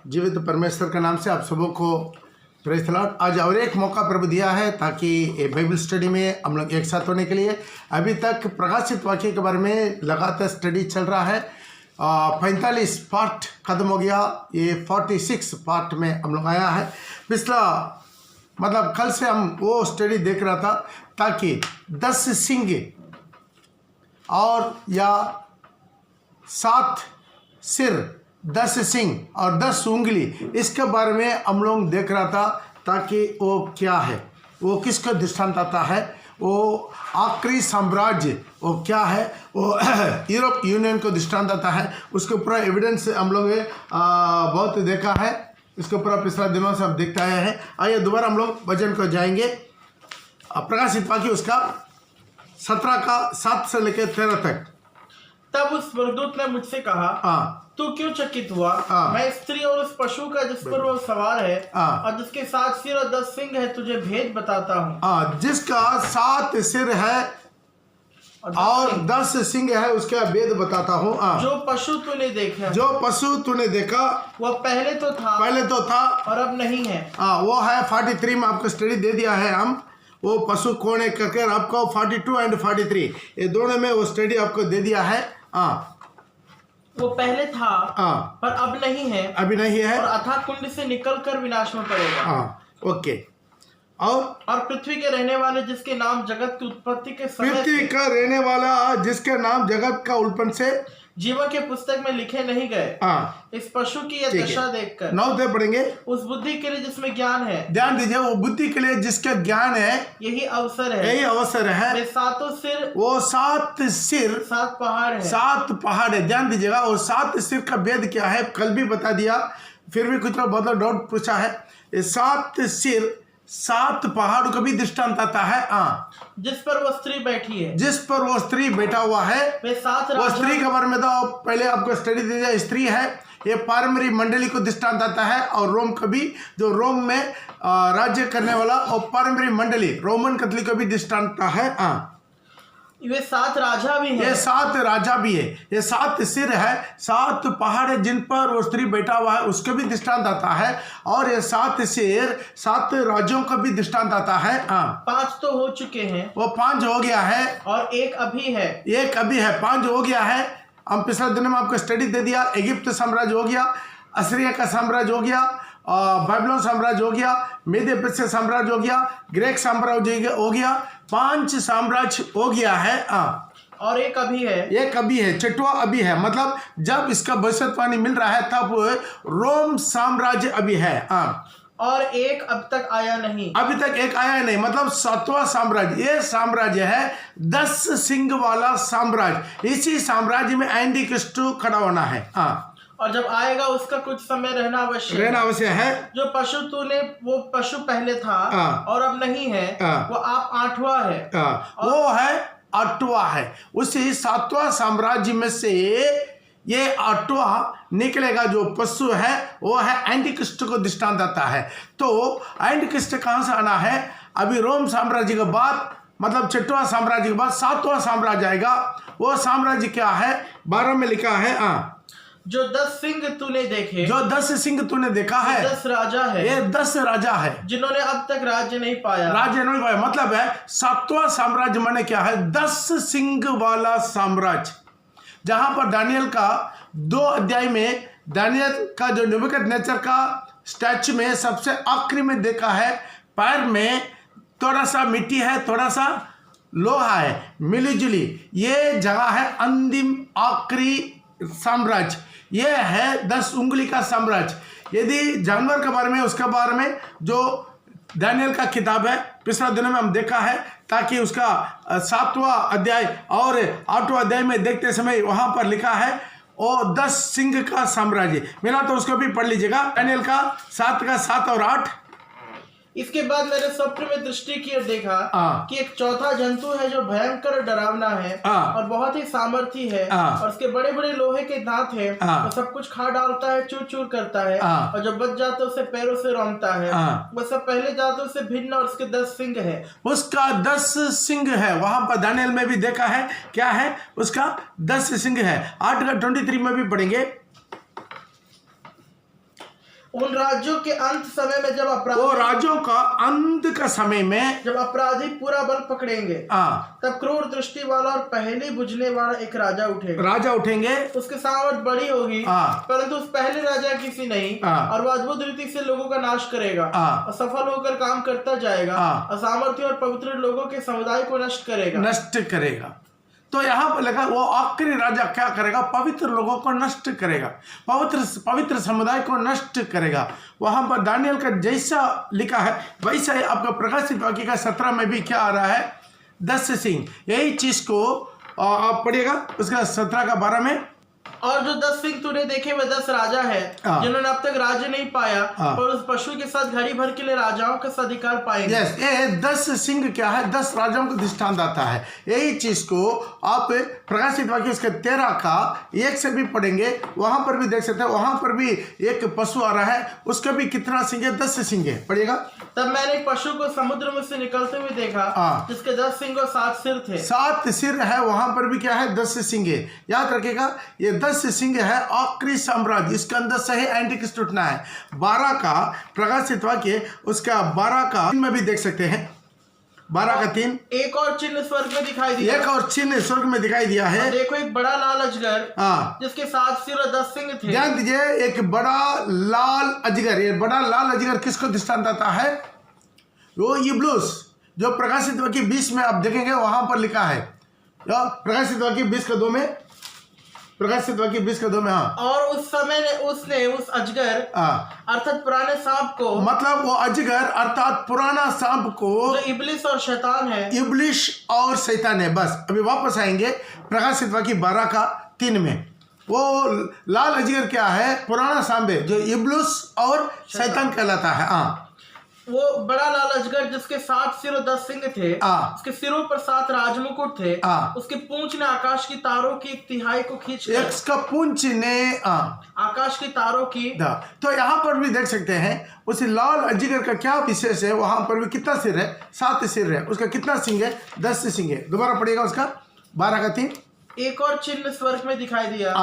जीवित परमेश्वर के नाम से आप सबों को प्रेज़ द लॉर्ड। आज और एक मौका प्रभु दिया है ताकि ये बाइबल स्टडी में हम लोग एक साथ होने के लिए। अभी तक प्रकाशित वाक्य के बारे में लगातार स्टडी चल रहा है। 45 पार्ट खत्म हो गया, ये 46 पार्ट में हम लोग आया है। पिछला मतलब कल से हम वो स्टडी देख रहा था ताकि 10 सिंह और या 7 सिर, 10 सिंह और 10 उंगली, इसके बारे में हम लोग देख रहा था ताकि वो क्या है, वो किसका दृष्टांत आता है, वो आखिरी साम्राज्य वो क्या है, वो यूरोप यूनियन को दृष्टांत आता है। उसके ऊपर एविडेंस हम लोग बहुत देखा है, इसके ऊपर पिछला दिनों से हम देखते आए हैं। आइए दोबारा हम लोग वचन को जाएंगे। प्रकाशित वाक्य उसका 17 का 7 से लेकर 13 तक। तब उस स्वर्गदूत ने मुझसे कहा, तू क्यों चकित हुआ? मैं स्त्री और उस पशु का जिस पर वो सवार है और जिसके 7 सिर और 10 सिंग है तुझे भेद बताता हूँ। जिसका 7 सिर है और 10 सिंग है उसका भेद बताता हूँ। जो पशु तूने देखा, जो पशु तूने देखा वह पहले तो था और अब नहीं है। वो है 43 में आपको स्टडी दे दिया है हम, वो पशु कौन है करके आपको 42 एंड 43 ये दोनों में वो स्टडी आपको दे दिया है। वो पहले था पर अब नहीं है, अभी नहीं है, और अथाह कुंड से निकलकर विनाश में पड़ेगा। ओके। और पृथ्वी के रहने वाले जिसके नाम जगत की उत्पत्ति के समय पृथ्वी का रहने वाला जिसके नाम जगत का उल्पन से जीवन के पुस्तक में लिखे नहीं गए, इस पशु की यह दशा देखकर 9 दे पढ़ेंगे। उस बुद्धि के लिए जिसमें ज्ञान है, ध्यान दीजिए, वो बुद्धि के लिए जिसका ज्ञान है यही अवसर है, यही अवसर है। वे 7 सिर, वो 7 सिर 7 पहाड़ है, 7 पहाड़ है। ध्यान दीजिएगा, वो 7 सिर का भेद क्या है कल भी बता दिया, फिर भी कुछ बहुत डाउट पूछा है। ये 7 सिर 7 पहाड़ों का भी दृष्टांत आता है। जिस पर वो स्त्री बैठी है, जिस पर वो स्त्री बैठा हुआ है, वे 7 वो स्त्री के बारे में तो पहले आपको स्टडी दे दिया। स्त्री है, ये पारंपरिक मंडली को दृष्टांत आता है, और रोम का भी, जो रोम में राज्य करने वाला और पारंपरिक मंडली रोमन कैथोलिक का भी दृष्टांत है। वे 7 राजा भी हैं। ये 7 राजा भी है, ये 7 सिर है, 7 पहाड़ है जिन पर वो स्त्री बैठा हुआ है, उसका भी दृष्टांत आता है। और ये 7 सिर 7 राज्यों का भी दृष्टांत आता है। 5 तो हो चुके हैं, वो 5 हो गया है, और एक अभी है, 5 हो गया है। हम पिछले दिन में आपको स्टडी दे दिया। इजिप्ट साम्राज्य हो गया, असीरिया का साम्राज्य हो गया, बाबिलोन साम्राज्य हो गया, मेदे पर्शिया साम्राज्य हो गया, ग्रीक साम्राज्य हो गया, 5 साम्राज्य हो गया है। और एक अभी है, एक अभी है, 6वां अभी है। मतलब जब इसका भविष्यवाणी मिल रहा है तब रोम साम्राज्य अभी है। और एक अब तक आया नहीं, अभी तक एक आया नहीं, मतलब 7वां साम्राज्य। ये साम्राज्य है 10 सिंह वाला साम्राज्य। इसी साम्राज्य में एंटी क्रिस्ट खड़ा होना है। और जब आएगा उसका कुछ समय रहना अवश्य है। जो पशु तूने, वो पशु पहले था और अब नहीं है, वो आप 8वां है, वो है 8वां है। उसी 7वां साम्राज्य में से ये 8वां निकलेगा। जो पशु है वो है एंटी क्रिस्ट को दृष्टांत आता है। तो एंटी क्रिस्ट कहां से आना है? अभी रोम साम्राज्य के बाद, मतलब 6वां साम्राज्य के बाद 7वां साम्राज्य आएगा। वो साम्राज्य क्या है? 12 में लिखा है, जो 10 सिंह तूने देखे, जो 10 सिंह तूने देखा है, 10 राजा है, ये 10 राजा है जिन्होंने अब तक राज्य नहीं पाया। मतलब है 7वां साम्राज्य माने क्या है? 10 सिंह वाला साम्राज्य। जहां पर दानियल का 2 अध्याय में दानियल का जो नेबूकदनेस्सर का स्टैचू में सबसे आखिरी में देखा है, पैर में थोड़ा सा मिट्टी है, थोड़ा सा लोहा है, मिलीजुली। ये जगह है अंतिम आखिरी साम्राज्य। ये है 10 उंगली का साम्राज्य। यदि जानवर के बारे में, उसके बारे में जो दानियल का किताब है, पिछले दिनों में हम देखा है, ताकि उसका 7वां अध्याय और 8वां अध्याय में देखते समय वहां पर लिखा है और 10 सिंह का साम्राज्य मिला, तो उसको भी पढ़ लीजिएगा। दानियल का 7 का 7 और 8। इसके बाद मैंने स्वप्न में दृष्टि की और देखा कि एक चौथा जंतु है जो भयंकर डरावना है और बहुत ही सामर्थी है, और उसके बड़े बड़े लोहे के दांत है, वो सब कुछ खा डालता है, चूर चूर करता है, और जो बच जाता है उसे पैरों से रौंदता है। वो सब पहले जातों से भिन्न, और उसके 10 सिंग है। उसका 10 सिंग है। वहां पर दानियल में भी देखा है, क्या है? उसका 10 सिंग है। 8 का 23 में भी पढ़ेंगे। उन राज्यों के अंत समय में जब वो राज्यों का अंत का समय में जब अपराधी पूरा बल पकड़ेंगे, तब क्रूर दृष्टि वाला और पहले बुझने वाला एक राजा उठेंगे। उसकी सामर्थ बड़ी होगी, परंतु उस पहले राजा किसी नहीं, और वह अद्भुत रीति से लोगों का नाश करेगा और सफल होकर काम करता जाएगा, असामर्थ्य और पवित्र लोगों के समुदाय को नष्ट करेगा। तो यहाँ पर लिखा वो आखिरी राजा क्या करेगा? पवित्र लोगों को नष्ट करेगा, पवित्र समुदाय को नष्ट करेगा। वहां पर दानियल का जैसा लिखा है वैसा ही आपका प्रकाशित वाक्य का 17 में भी क्या आ रहा है? 10 सिंह। यही चीज को आप पढ़िएगा उसका 17 का 12 में। और जो 10 सिंह तूने देखे वे 10 राजा है जिन्होंने अब तक राज्य नहीं पाया, पर उस पशु के साथ घड़ी भर के लिए राजाओं का अधिकार पाएंगे। यस, ये 10 सिंह क्या है? 10 राजाओं को दृष्टांत आता है। यही चीज को आप प्रकाशित वाक्य उसके 13 का 1 से भी पढ़ेंगे, वहां पर भी देख सकते हैं। वहां पर भी एक पशु आ रहा है, उसका भी कितना सिंह है? 10 सिंह है। पढ़िएगा। तब मैंने एक पशु को समुद्र में से निकलते हुए देखा, जिसके 10 सिंह और 7 सिर थे। 7 सिर है, वहां पर भी क्या है? 10 सिंह है। याद रखिएगा, ये 10 सिंह है आखिरी साम्राज्य, इसके अंदर से ही एंटीक्रिस्ट उठना है। 12 का प्रकाशित वाक्य उसका 12 का में भी देख सकते हैं। 12 का 3। एक और चिन्ह स्वर्ग में दिखाई दिया। एक और चिन्ह स्वर्ग में दिखाई दिया है। देखो एक बड़ा लाल अजगर, जिसके 7 सिर और 10 सिंह थे। ध्यान दीजिए, एक बड़ा लाल अजगर। ये बड़ा लाल अजगर किसको दृष्टांत आता है? वो इब्लिस, जो प्रकाशित वाक्य 20 में आप देखेंगे वहां पर लिखा है। प्रकाशित वाक्य 20 का 2 में, प्रकाशित वाक्य 20 का 2 में। और उस समय उसने उस अजगर अर्थात पुराने सांप को, मतलब वो अजगर अर्थात पुराना सांप को, जो इब्लिस और शैतान है, इब्लिस और शैतान है। बस अभी वापस आएंगे प्रकाशित वाक्य 12 का 3 में। वो लाल अजगर क्या है? पुराना सांप है, जो इब्लिस और शैतान कहलाता है। वो बड़ा लाल अजगर जिसके 7 सिर और 10 सिंग थे, उसके सिरों पर 7 राजमुकुट थे। उसके पूंछ ने आकाश की तारों की 1/3 को खींच लिया। इसका पूंछ ने आकाश की तारों की। तो यहाँ पर भी देख सकते हैं उस लाल अजगर का क्या विशेष है। वहां पर भी कितना सिर है? 7 सिर है। उसका कितना सिंह है? 10 सिंह है। दोबारा पढ़िएगा उसका 12 का 3। एक और चिन्ह स्वर्ग में दिखाई दिया,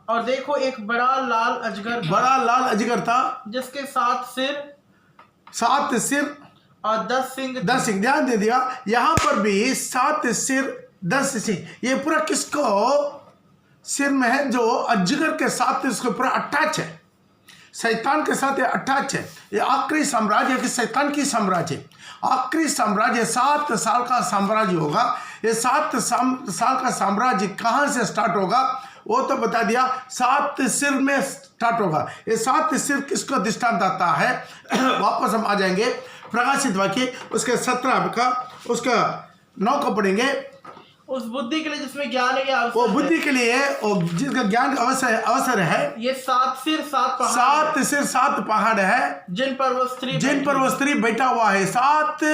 और देखो एक बड़ा लाल अजगर था, जिसके 7 सिर और 10 सिंह। ध्यान दे दिया, यहाँ पर भी 7 सिर 10 सिंह। ये पूरा किसको सिर में है? जो अजगर के साथ इसको पूरा अटैच है, शैतान के साथ ये अटैच है। ये आखिरी साम्राज्य है कि शैतान की साम्राज्य, आखिरी साम्राज्य 7 साल का साम्राज्य होगा। ये 7 साल का साम्राज्य कहाँ से स्टार्ट होगा? वो तो बता दिया, 7 सिर में स्टार्ट होगा। ये 7 सिर किसको दृष्टांत आता है? वापस हम आ जाएंगे प्रकाशित वाक्य उसके 17 का उसका 9 को पढ़ेंगे। उस बुद्धि के लिए जिसमें ज्ञान है, वो बुद्धि के लिए जिसका ज्ञान अवसर है। ये 7 सिर 7 पहाड़, 7 सिर 7 पहाड़ है, जिन पर वो स्त्री बैठा हुआ है। 7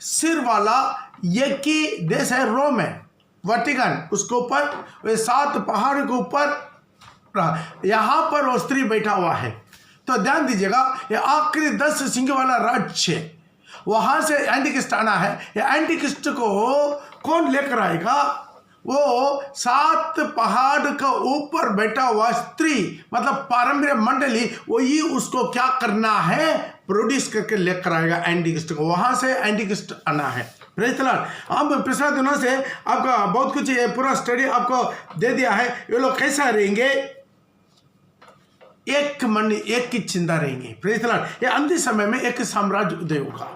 सिर वाला एक ही देश है, रोम है, वाटिकन। उसके ऊपर 7 पहाड़ के ऊपर यहाँ पर वो स्त्री बैठा हुआ है। तो ध्यान दीजिएगा, ये आखिरी 10 सिंह वाला राज्य है। वहां से एंटीक्रिस्ट आना है। ये एंटीक्रिस्ट को कौन लेकर आएगा? वो 7 पहाड़ का ऊपर बैठा हुआ स्त्री, मतलब पारंपरिक मंडली, वही उसको क्या करना है? प्रोड्यूस करके लेकर आएगा एंटीक्रिस्ट को। वहां से एंटीक्रिस्ट आना है। Praise the Lord. हम पिछले दिनों से आपका बहुत कुछ ये पूरा स्टडी आपको दे दिया है। ये लोग कैसा रहेंगे? एक मन, एक की चिंता रहेंगे। Praise the Lord. ये अंतिम समय में एक साम्राज्य उदय होगा।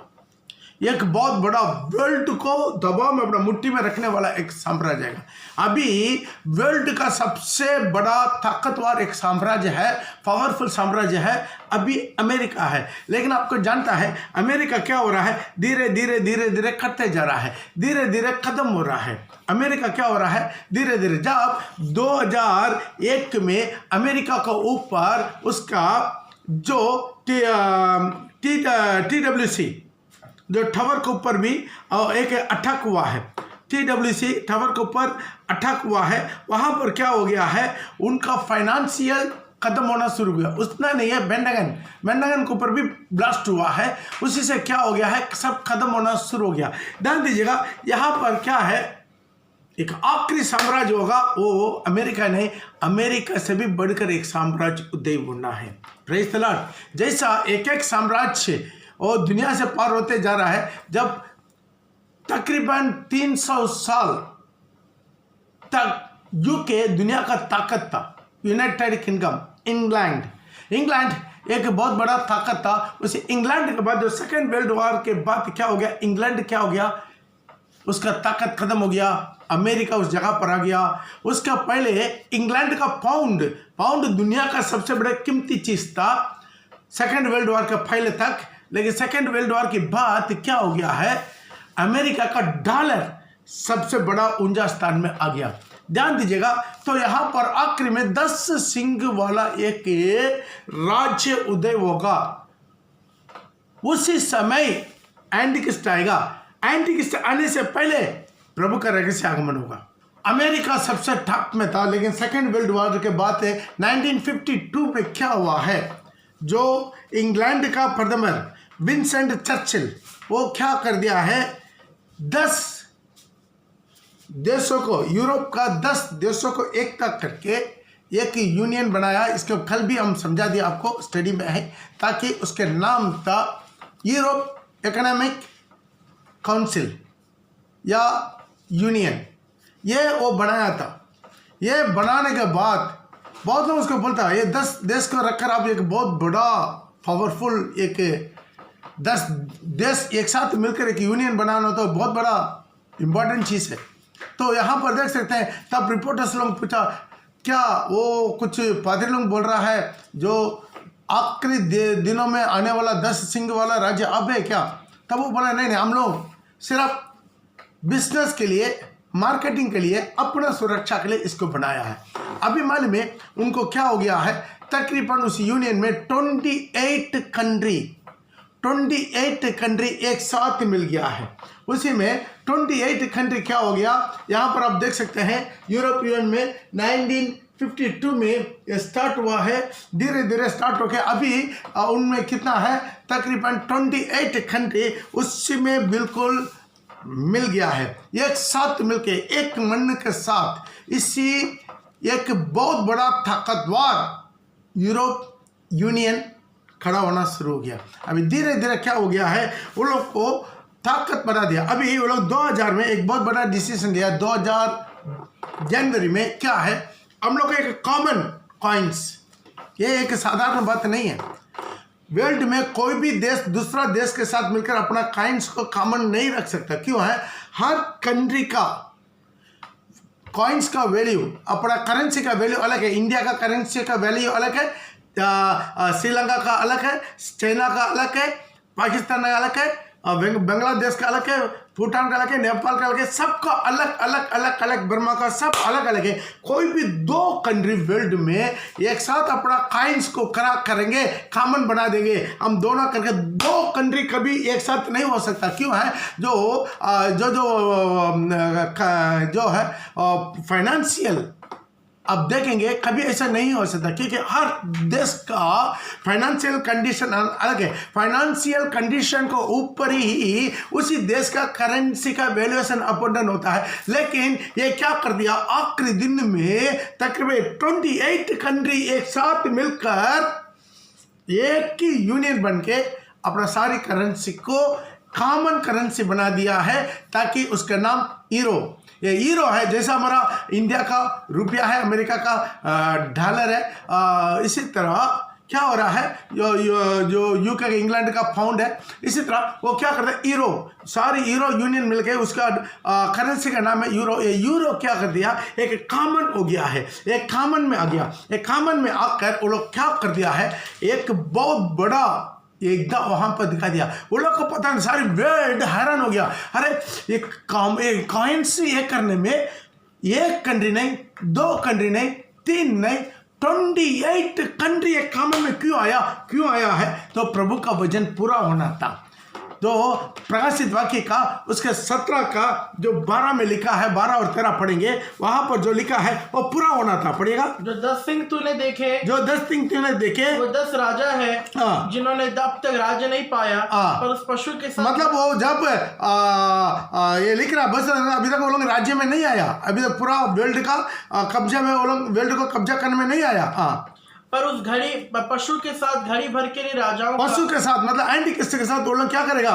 एक बहुत बड़ा वर्ल्ड को दबाव में अपना मुट्ठी में रखने वाला एक साम्राज्य है। अभी वर्ल्ड का सबसे बड़ा ताकतवर एक साम्राज्य है, पावरफुल साम्राज्य है, अभी अमेरिका है। लेकिन आपको जानता है अमेरिका क्या हो रहा है? धीरे धीरे करते जा रहा है, धीरे धीरे खत्म हो रहा है। अमेरिका क्या हो रहा है? धीरे धीरे। जब 2001 में अमेरिका का ऊपर उसका जो TWC जो टावर के ऊपर भी एक अटैक हुआ है, TWC टावर के ऊपर अटैक हुआ है। वहाँ पर क्या हो गया है? उनका फाइनेंशियल खत्म होना शुरू हुआ। उतना नहीं है, पेंटागन के ऊपर भी ब्लास्ट हुआ है। उसी से क्या हो गया है? सब खत्म होना शुरू हो गया। ध्यान दीजिएगा, यहाँ पर क्या है? एक आखिरी साम्राज्य होगा, वो अमेरिका नहीं, अमेरिका से भी बढ़कर एक साम्राज्य उदय होना है। Praise the Lord. जैसा एक एक साम्राज्य और दुनिया से पार होते जा रहा है, जब तकरीबन 300 साल तक यूके दुनिया का ताकत था, यूनाइटेड किंगडम, इंग्लैंड एक बहुत बड़ा ताकत था। उस इंग्लैंड के बाद जो सेकेंड वर्ल्ड वॉर के बाद क्या हो गया, इंग्लैंड क्या हो गया, उसका ताकत खत्म हो गया, अमेरिका उस जगह पर आ गया। उसका पहले इंग्लैंड का पाउंड दुनिया का सबसे बड़ा कीमती चीज था सेकेंड वर्ल्ड वॉर के पहले तक। लेकिन सेकेंड वर्ल्ड वॉर के बाद क्या हो गया है, अमेरिका का डॉलर सबसे बड़ा ऊंचा स्थान में आ गया। ध्यान दीजिएगा, तो यहां पर आखिरी में 10 सिंह वाला एक राज्य उदय होगा। उसी समय एंटिक्रिस्ट आएगा। एंटिक्रिस्ट आने से पहले प्रभु का रहस्य आगमन होगा। अमेरिका सबसे टॉप में था, लेकिन सेकेंड वर्ल्ड वॉर के बाद 1952 में क्या हुआ है, जो इंग्लैंड का प्रधानमंत्री विंसेंट चर्चिल, वो क्या कर दिया है, 10 देशों को, यूरोप का 10 देशों को एकता करके एक यूनियन बनाया। इसको कल भी हम समझा दिया आपको, स्टडी में है, ताकि उसके नाम था यूरोप इकोनॉमिक काउंसिल या यूनियन, ये वो बनाया था। ये बनाने के बाद बहुत लोग उसको बोलता है, ये 10 देश को रखकर आप एक बहुत बड़ा पावरफुल एक 10 देश एक साथ मिलकर एक यूनियन बनाना तो बहुत बड़ा इंपॉर्टेंट चीज़ है। तो यहाँ पर देख सकते हैं, तब रिपोर्टर्स लोग पूछा, क्या वो कुछ पादरी लोग बोल रहा है जो आखिरी दिनों में आने वाला 10 सिंह वाला राज्य अब है क्या? तब वो बोला, नहीं, हम लोग सिर्फ बिजनेस के लिए, मार्केटिंग के लिए, अपना सुरक्षा के लिए इसको बनाया है। अभी मालूम है उनको क्या हो गया है, तकरीबन उस यूनियन में 28 कंट्री एक साथ मिल गया है। उसी में 28 कंट्री क्या हो गया, यहाँ पर आप देख सकते हैं, यूरोप यूनियन में 1952 में स्टार्ट हुआ है, धीरे धीरे स्टार्ट हो गया। अभी उनमें कितना है, तकरीबन 28 कंट्री उसी में बिल्कुल मिल गया है, एक साथ मिलके, एक मन के साथ। इसी एक बहुत बड़ा ताकतवर यूरोप यूनियन खड़ा होना शुरू हो गया। अभी धीरे धीरे क्या हो गया है, वो लोग को ताकत बना दिया। अभी वो लोग 2000 में एक बहुत बड़ा डिसीजन लिया। 2000 जनवरी में क्या है, हम लोग एक कॉमन कॉइन्स, ये एक साधारण बात नहीं है। वर्ल्ड में कोई भी देश दूसरा देश के साथ मिलकर अपना कॉइन्स को कॉमन नहीं रख सकता। क्यों है, हर कंट्री का कॉइन्स का वैल्यू, अपना करेंसी का वैल्यू अलग है। इंडिया का करेंसी का वैल्यू अलग है, श्रीलंका का अलग है, चाइना का अलग है, पाकिस्तान का अलग है, बांग्लादेश का अलग है, भूटान का अलग है, नेपाल का अलग है, सबका अलग अलग अलग अलग, बर्मा का सब अलग अलग है। कोई भी 2 कंट्री वर्ल्ड में एक साथ अपना कॉइन्स को करेंगे, कॉमन बना देंगे, हम दोनों करके 2 कंट्री कभी एक साथ नहीं हो सकता। क्यों है, जो है फाइनेंशियल, अब देखेंगे कभी ऐसा नहीं हो सकता, क्योंकि हर देश का फाइनेंशियल कंडीशन अलग है। फाइनेंशियल कंडीशन को ऊपर ही उसी देश का करेंसी का वैल्यूएशन अप एंड डाउन होता है। लेकिन ये क्या कर दिया, आखिरी दिन में तकरीबन 28 कंट्री एक साथ मिलकर एक ही यूनियन बन के अपना सारी करेंसी को कॉमन करेंसी बना दिया है, ताकि उसका नाम यूरो, ये यूरो है। जैसा हमारा इंडिया का रुपया है, अमेरिका का डॉलर है, इसी तरह क्या हो रहा है, जो यूके का इंग्लैंड का पाउंड है, इसी तरह वो क्या करता है, यूरो, सारी यूरो यूनियन मिलके उसका करेंसी का नाम है यूरो। ये यूरो क्या कर दिया, एक कॉमन हो गया है, एक कॉमन में आ गया। एक कॉमन में आकर वो लोग क्या कर दिया है, एक बहुत बड़ा एकदम वहां पर दिखा दिया। वो लोग को पता नहीं, सारी वर्ल्ड हैरान हो गया। अरे एक कॉइन्स ये करने में एक कंट्री नहीं, 2 कंट्री नहीं, 3 नहीं, 28 कंट्री एक कॉमन में क्यों आया है, तो प्रभु का वचन पूरा होना था। जो प्रकाशित वाक्य का उसके 17 का जो 12 में लिखा है, 12 और 13 पढ़ेंगे, वहां पर जो लिखा है वो पूरा होना था। पढ़ेगा। जो 10 सिंह तूने देखे, जो 10 सिंह तूने देखे वो 10 राजा है जिन्होंने अब तक राज्य नहीं पाया, पर उस पशु के साथ। मतलब वो जब ये लिख रहा बस अभी तक वो लोग राज्य में नहीं आया, अभी तक पूरा वर्ल्ड का कब्जा में वो लोग वर्ल्ड को कब्जा करने में नहीं आया। पर उस घड़ी पशु के साथ घड़ी भर के लिए राजाओं पशु के साथ मतलब एंटी क्रिस्ट के साथ वो लोग क्या करेगा?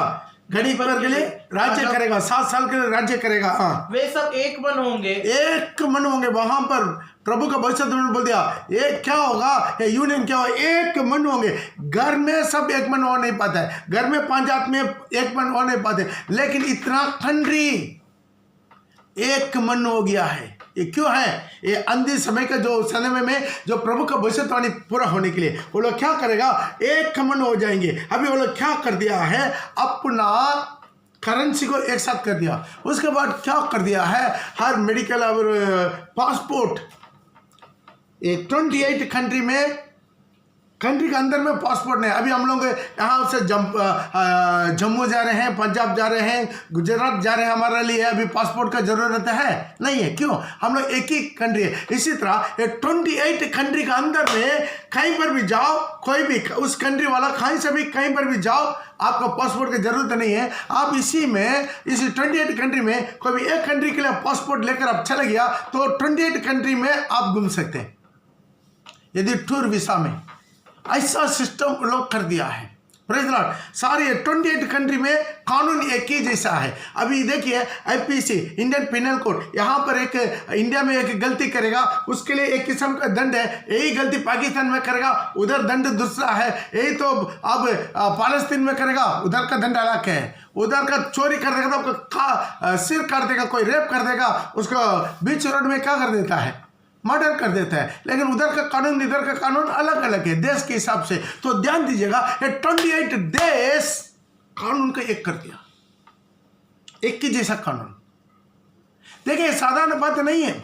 घड़ी भर के लिए राज्य करेगा, 7 साल के लिए राज्य करेगा। वे सब एक मन होंगे, एक मन होंगे। वहां पर प्रभु का भविष्य तुमने बोल दिया, एक क्या होगा, यूनियन क्या होगा, एक मन होंगे। घर में सब एक मन हो नहीं पाता है, घर में 5 आदमी एक मन हो नहीं पाते, लेकिन इतना कंट्री एक मन हो गया है। ये क्यों है? ये अंतिम समय का जो समय में जो प्रभु का भविष्यवाणी पूरा होने के लिए वो लोग क्या करेगा? एक मन हो जाएंगे। अभी वो लोग क्या कर दिया है? अपना करेंसी को एक साथ कर दिया। उसके बाद क्या कर दिया है? हर मेडिकल और पासपोर्ट 28 कंट्री में, कंट्री के अंदर में पासपोर्ट नहीं। अभी हम लोग यहाँ से जम्मू जा रहे हैं, पंजाब जा रहे हैं, गुजरात जा रहे हैं, हमारे लिए अभी पासपोर्ट का जरूरत है नहीं है। क्यों? हम लोग एक ही कंट्री है। इसी तरह ये 28 कंट्री के अंदर में कहीं पर भी जाओ, कोई भी उस कंट्री वाला कहीं से भी कहीं पर भी जाओ, आपको पासपोर्ट की जरूरत नहीं है। आप इसी 28 कंट्री में कोई भी एक कंट्री के लिए पासपोर्ट लेकर आप चले गया तो 28 कंट्री में आप घूम सकते हैं, यदि टूर वीसा में। ऐसा सिस्टम लोग कर दिया है। Praise the Lord. सारे 28 कंट्री में कानून एक ही जैसा है। अभी देखिए आईपीसी, इंडियन पिनल कोड, यहाँ पर एक इंडिया में एक गलती करेगा उसके लिए एक किस्म का दंड है, यही गलती पाकिस्तान में करेगा उधर दंड दूसरा है, यही तो अब पालस्तीन में करेगा उधर का दंड अलग है। उधर का चोरी कर देगा तो आपका सिर काट देगा, कोई रेप कर देगा, उसको बीच रोड में क्या कर देता है? मर्डर कर देता है। लेकिन उधर का कानून इधर का कानून अलग अलग है देश के हिसाब से। तो ध्यान दीजिएगा, ये 28 देश कानून का एक कर दिया, एक ही जैसा कानून। देखिए साधारण बात नहीं है,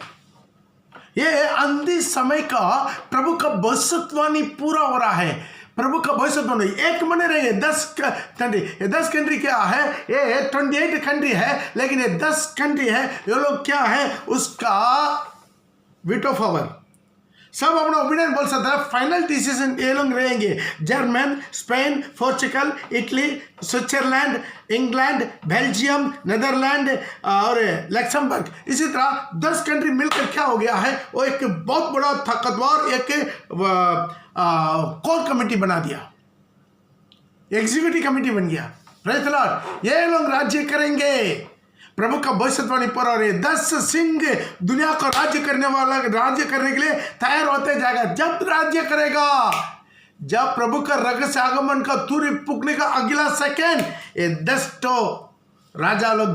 ये अंतिम समय का प्रभु का भविष्यवाणी पूरा हो रहा है। प्रभु का भविष्यवाणी एक मने रही है 10 कंट्री। ये 10 कंट्री क्या है? ये 28 कंट्री है, लेकिन ये 10 कंट्री है। ये लोग क्या है? उसका विटो पावर सब अपना ओपिनियन बोल सकता है। फाइनल डिसीजन ये लोग रहेंगे। German, Spain, Portugal, Italy, Switzerland, England, Belgium, Netherland और लक्समबर्ग। इसी तरह 10 कंट्री मिलकर क्या हो गया है? वो एक बहुत बड़ा ताकतवर एक कोर कमेटी बना दिया, एग्जीक्यूटिव कमेटी बन गया। Praise the Lord. ये लोग राज्य करेंगे। प्रभु का भविष्यवाणी पर और 10 सिंह दुनिया को राज्य करने वाला, राज्य करने के लिए तैयार होते जाएगा। जब राज्य करेगा, जब प्रभु का रग से आगमन का तुरी फूकने का अगला सेकेंड, ये 10 तो राजा लोग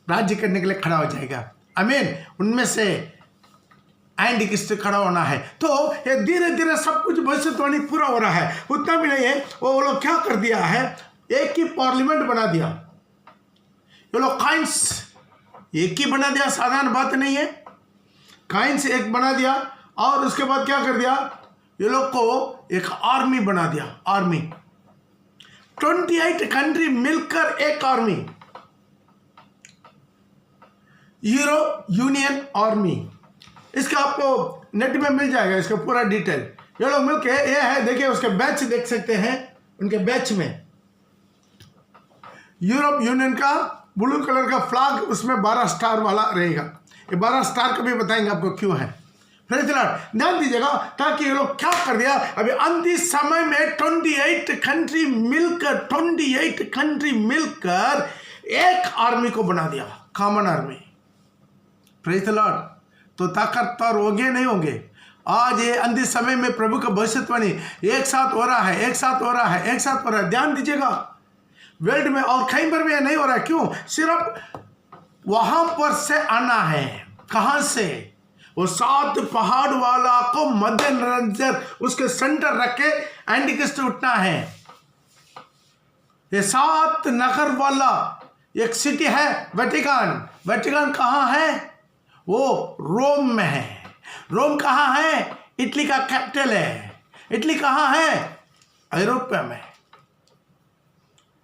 राज्य करने के लिए खड़ा हो जाएगा। आमीन। उनमें से एंड किससे खड़ा होना है। तो ये धीरे धीरे सब कुछ भविष्यवाणी पूरा हो रहा है। उतना भी नहीं है, वो लोग क्या कर दिया है? एक ही पार्लियामेंट बना दिया। ये लोग काइंस एक ही बना दिया, साधारण बात नहीं है। काइंस एक बना दिया और उसके बाद क्या कर दिया? ये लोग को एक आर्मी बना दिया। आर्मी 28 कंट्री मिलकर एक आर्मी, यूरो यूनियन आर्मी। इसका आपको नेट में मिल जाएगा, इसका पूरा डिटेल। ये लोग मिलकर ये है, देखिए उसके बैच देख सकते हैं। उनके बैच में यूरोप यूनियन का ब्लू कलर का फ्लैग, उसमें 12 स्टार वाला रहेगा। ये 12 स्टार का भी बताएंगे आपको क्यों है। Praise the Lord. ध्यान दीजिएगा, ताकि ये लोग क्या कर दिया? अभी अंतिम समय में 28 कंट्री मिलकर एक आर्मी को बना दिया, common army. Praise the Lord. तो ताकतवर होंगे नहीं होंगे? आज ये अंतिम समय में प्रभु का भविष्यवाणी एक साथ हो रहा है, एक साथ हो रहा है, एक साथ हो रहा है। ध्यान दीजिएगा, वर्ल्ड में और कहीं पर भी नहीं हो रहा है। क्यों? सिर्फ वहां पर से आना है। कहां से? वो 7 पहाड़ वाला को मद्देनजर उसके सेंटर रख के एंटीक्रिस्ट उठना है। ये 7 नगर वाला एक सिटी है वेटिकन। वेटिकन कहाँ है? वो रोम में है। रोम कहाँ है? इटली का कैपिटल है। इटली कहाँ है? यूरोप में।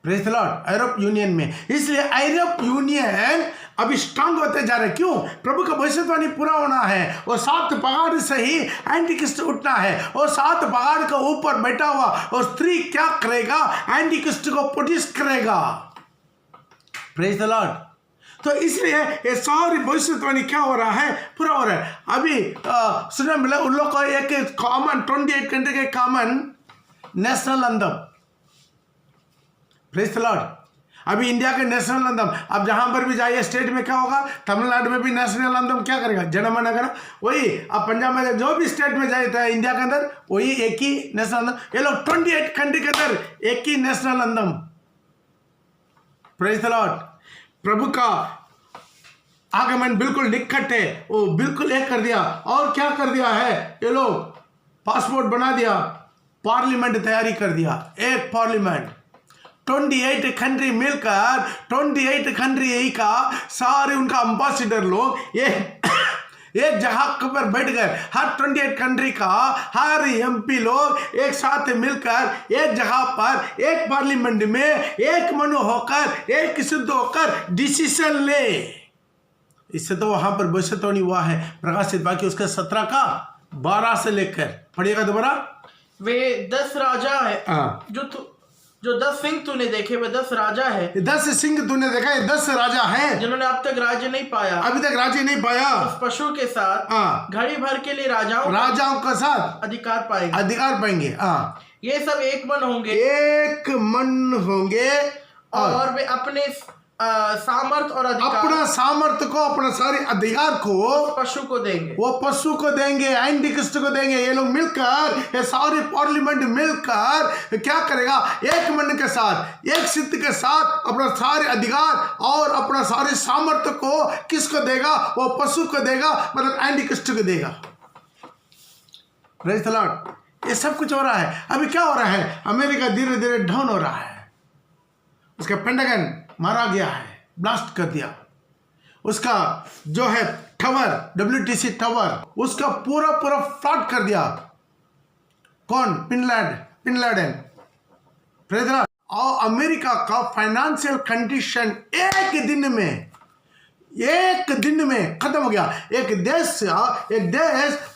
Praise the Lord, Europe union में। इसलिए यूरोप यूनियन अभी स्ट्रांग होते जा रहे। क्यों? प्रभु का भविष्यवाणी पूरा होना है और 7 पहाड़ से ही एंटीक्रिस्ट उठना है और 7 पहाड़ के ऊपर बैठा हुआ और स्त्री क्या करेगा? एंटीक्रिस्ट को प्रोड्यूस करेगा। Praise the Lord. तो इसलिए ये सारी भविष्यवाणी क्या हो रहा है? पूरा हो रहा है। अभी सुनने मिला उन लोग को एक कॉमन 28 कंट्री के common national anthem. Praise the lord. अभी इंडिया के नेशनल अंदम, अब जहां पर भी जाइए स्टेट में क्या होगा? तमिलनाडु में भी नेशनल अंदम क्या करेगा? जनगण मन। वही अब पंजाब में जो भी स्टेट में जाए था इंडिया के अंदर वही एक ही नेशनल अंदम। ये लोग 28 कंट्री के अंदर एक ही national anthem. Praise the lord. प्रभु का आगमन बिल्कुल निकट है, वो बिल्कुल एक कर दिया। और क्या कर दिया है? ये लोग पासपोर्ट बना दिया, पार्लियामेंट तैयारी कर दिया। एक पार्लियामेंट 28 कंट्री मिलकर 28 कंट्री का सारे उनका एम्बेसडर लोग एक जगह पर बैठ गए। हर 28 कंट्री का हर एमपी लोग एक साथ मिलकर एक जगह पर एक पार्लियामेंट में एक मनु होकर एक सिद्ध होकर डिसीजन ले। इससे तो वहां पर भविष्यवाणी हुआ है प्रकाशित वाक्य उसके 17 का 12 से लेकर। पढ़िएगा दोबारा। वे 10 राजा है जो 10 सिंह तूने देखे, वे 10 राजा है। 10 सिंह तूने देखा है, 10 राजा हैं जिन्होंने अब तक राज्य नहीं पाया, अभी तक राज्य नहीं पाया। उस पशु के साथ घड़ी भर के लिए राजाओं के साथ अधिकार पाएंगे। ये सब एक मन होंगे और वे अपने सामर्थ और अधिकार, अपना सामर्थ को, अपना सारे अधिकार को पशु को देंगे। वो पशु को देंगे, एंटीक्रिस्ट को देंगे। ये लोग मिलकर, ये सारे पार्लियामेंट मिलकर क्या करेगा? एक मन के साथ, एक सिद्ध के साथ अपना सारे अधिकार और अपना सारे सामर्थ्य को किसको देगा? वो पशु को देगा, मतलब एंटीक्रिस्ट को देगा। Praise the Lord. ये सब कुछ हो रहा है। अभी क्या हो रहा है? अमेरिका धीरे धीरे डाउन हो रहा है। उसका पेंटागन मारा गया है, ब्लास्ट कर दिया। उसका जो है टावर, WTC टावर, उसका पूरा फ्लॉट कर दिया। कौन? Bin Laden. Praise the Lord. और अमेरिका का फाइनेंशियल कंडीशन एक दिन में खत्म हो गया। एक देश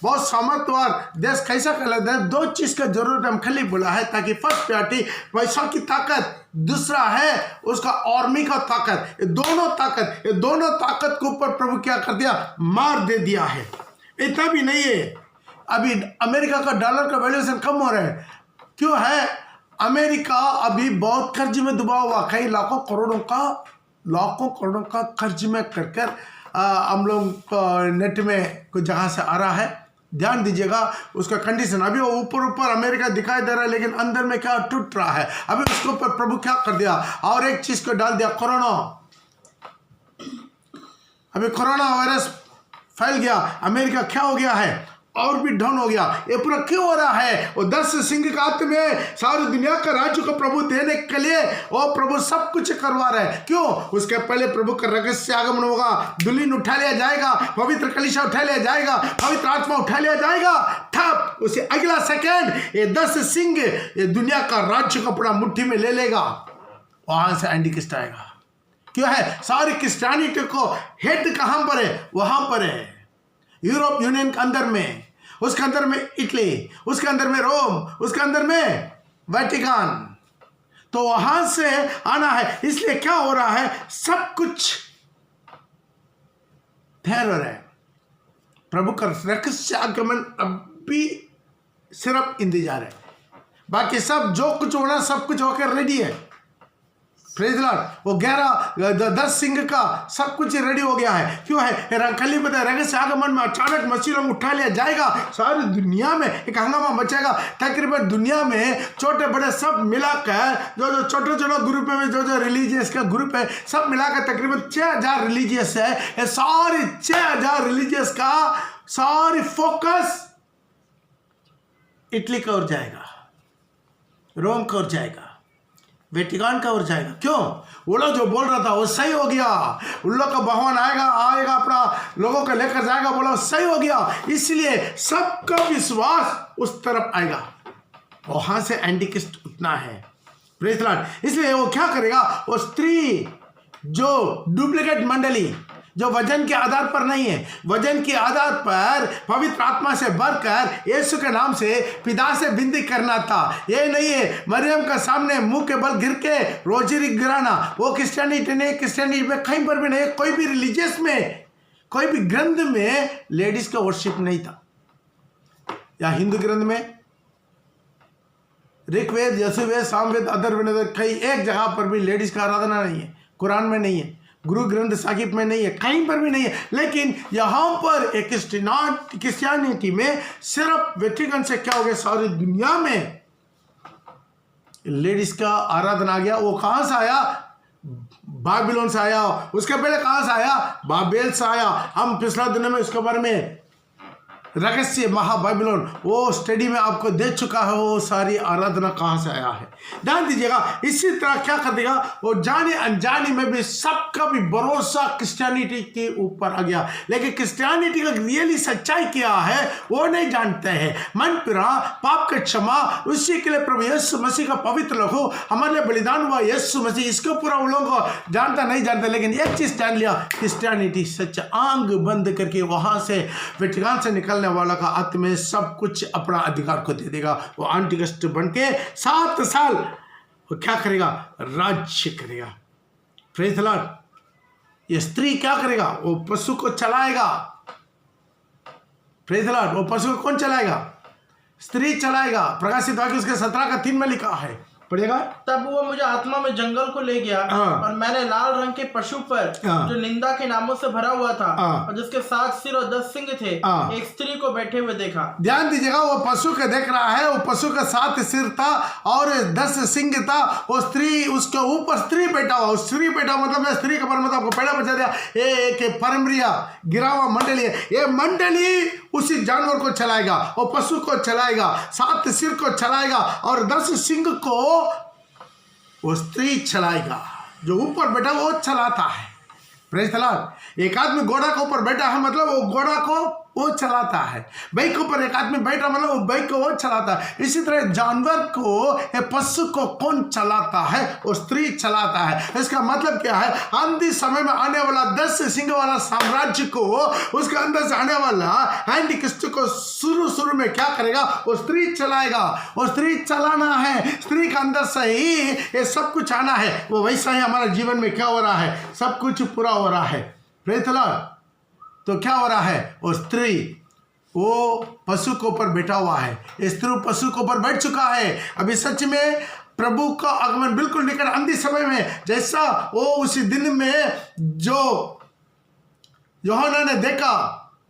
बहुत सामर्थ्यवान देश कैसा कहलाता है? 2 चीज का जरूरत हम खाली बोला है, ताकि फर्स्ट प्रायोरिटी पैसा की ताकत, दूसरा है उसका आर्मी का ताकत। ये दोनों ताकत के ऊपर प्रभु क्या कर दिया? मार दे दिया है। इतना भी नहीं है, अभी अमेरिका का डॉलर का वैल्यूएशन कम हो रहा है। क्यों है? अमेरिका अभी बहुत कर्ज में डूबा हुआ, कई लाखों करोड़ों का कर्ज में कर हम लोग नेट में कुछ जगह से आ रहा है। ध्यान दीजिएगा उसका कंडीशन। अभी वो ऊपर अमेरिका दिखाई दे रहा है, लेकिन अंदर में क्या टूट रहा है। अभी उसके ऊपर प्रभु क्या कर दिया? और एक चीज को डाल दिया, कोरोना। अभी कोरोना वायरस फैल गया, अमेरिका क्या हो गया है? और भी डाउन हो गया। ये पूरा क्यों हो रहा है? वो 10 सिंह का हाथ में सारी दुनिया का राज्य को प्रभु देने के लिए वो प्रभु सब कुछ करवा रहे हैं। क्यों? उसके पहले प्रभु का रहस्य आगमन होगा, दुल्हन उठा लिया जाएगा, पवित्र कलीसिया उठा लिया जाएगा, पवित्र आत्मा उठा लिया जाएगा। ठप उसे अगला सेकंड ये 10 सिंह ये दुनिया का राज्य को पूरा मुट्ठी में ले लेगा। वहां से एंटीक्रिस्ट आएगा। क्यों है? सारी क्रिश्चियनिटी को हेड कहां पर है? वहां पर है यूरोप यूनियन के अंदर में, उसके अंदर में इटली, उसके अंदर में रोम, उसके अंदर में वेटिकन। तो वहां से आना है। इसलिए क्या हो रहा है? सब कुछ ठहर रहा है। प्रभु का रहस्य आगमन अभी सिर्फ इंतजार है, बाकी सब जो कुछ होना सब कुछ होकर रेडी है। Praise the Lord. वो 10 सिंह का सब कुछ रेडी हो गया है। क्यों है? रंगली बताया रहस्य आगमन में अचानक मसीह लोग उठा लिया जाएगा। सारी दुनिया में एक हंगामा मचेगा। तकरीबन दुनिया में छोटे बड़े सब मिलाकर जो छोटे ग्रुप में जो रिलीजियस का ग्रुप है सब मिलाकर तकरीबन 6000 रिलीजियस है। ये सारी 6000 रिलीजियस का सारी फोकस इटली की ओर जाएगा, रोम की ओर जाएगा, वेटिकन का ओर जाएगा। क्यों? वो लोग जो बोल रहा था वो सही हो गया। उन लोग का भगवान आएगा अपना लोगों को लेकर जाएगा, बोला सही हो गया। इसलिए सबका विश्वास उस तरफ आएगा। वहां से एंटीक्रिस्ट उठना है। Praise the Lord. इसलिए वो क्या करेगा, वो स्त्री जो डुप्लीकेट मंडली, जो वजन के आधार पर नहीं है, वजन के आधार पर पवित्र आत्मा से बढ़कर यीशु के नाम से पिता से विनती करना था। ये नहीं है मरियम का सामने मुंह के बल गिर के रोजरी गिराना। वो क्रिश्चियनिटी नहीं, क्रिश्चियनिटी में कहीं पर भी नहीं, कोई भी रिलीजियस में, कोई भी ग्रंथ में लेडीज का वर्शिप नहीं था। या हिंदू ग्रंथ में ऋग्वेद, यजुर्वेद, सामवेद, अथर्ववेद, कहीं एक जगह पर भी लेडीज का आराधना नहीं है। कुरान में नहीं है, गुरु ग्रंथ साहिब में नहीं है, कहीं पर भी नहीं है। लेकिन यहाँ पर एक क्रिश्चियनिटी में सिर्फ व्यक्तिगत से क्या हो गया, सारी दुनिया में लेडीज का आराधना आ गया। वो कहाँ से आया, बाबिलोन से आया। उसके पहले कहाँ से आया, बाबेल से आया। हम पिछला दिनों में उसके बारे में रहस्य महाबाबिलोन वो स्टडी में आपको दे चुका है, वो सारी आराधना कहाँ से आया है। ध्यान दीजिएगा। इसी तरह क्या कर देगा, वो जाने अनजाने में भी सबका भी भरोसा क्रिश्चियनिटी के ऊपर आ गया। लेकिन क्रिश्चियनिटी का रियली सच्चाई क्या है वो नहीं जानते हैं। मन फिरा, पाप का क्षमा, उसी के लिए प्रभु यीशु मसीह का पवित्र लहू हमारे लिए बलिदान हुआ यीशु मसीह, इसके पूरा उन लोगों को जानता नहीं जानते। लेकिन एक चीज जान लिया, क्रिश्चियनिटी सच्चा आंख बंद करके वहां से वेटिकन से निकल वाला का अंत में सब कुछ अपना अधिकार को दे देगा। वो एंटिक्रिस्ट बन के 7 साल वो क्या करेगा, राज्य करेगा। Praise the Lord. ये स्त्री क्या करेगा, वो पशु को चलाएगा। Praise the Lord. वो पशु को कौन चलाएगा, स्त्री चलाएगा। प्रकाशित वाक्य उसके 17:3 में लिखा है, पढ़िएगा। तब वो मुझे आत्मा में जंगल को ले गया और मैंने लाल रंग के पशु पर जो निंदा के नामों से भरा हुआ था और जिसके 7 सिर और 10 सिंग थे, एक स्त्री को बैठे हुए देखा। ध्यान दीजिएगा, वो पशु को देख रहा है। वो पशु का 7 सिर था और 10 सिंग था। वो स्त्री, उसके ऊपर स्त्री बैठा हुआ। स्त्री बैठा मतलब मैं स्त्री का मतलब आपको पहले बता दिया, एक परम्रिया गिरा हुआ मंडली है। ये मंडली उसी जानवर को चलाएगा, वो पशु को चलाएगा, 7 सिर को चलाएगा और 10 सिंग को वो स्त्री चलाएगा। जो ऊपर बैठा वो चलाता है। Praise the Lord. एक आदमी घोड़ा के ऊपर बैठा है मतलब वो घोड़ा को वो चलाता है। बाइक के ऊपर एक आदमी बैठा मतलब वो बाइक को वो चलाता है। इसी तरह जानवर को, पशु को कौन चलाता है, वो स्त्री चलाता है। इसका मतलब क्या है, अंतिम समय में आने वाला 10 सिंह वाला साम्राज्य को, उसके अंदर से आने वाला एंटीक्रिस्ट को शुरू में क्या करेगा, वो स्त्री चलाएगा। वो स्त्री चलाना है, स्त्री के अंदर से ही ये सब कुछ आना है। वो वैसा ही हमारे जीवन में क्या हो रहा है, सब कुछ पूरा हो रहा है। Praise the Lord. तो क्या हो रहा है, वो स्त्री वो पशु के ऊपर बैठा हुआ है। स्त्री पशु के ऊपर बैठ चुका है। अभी सच में प्रभु का आगमन बिल्कुल निकट, अंतिम समय में जैसा वो उसी दिन में जो यूहन्ना ने देखा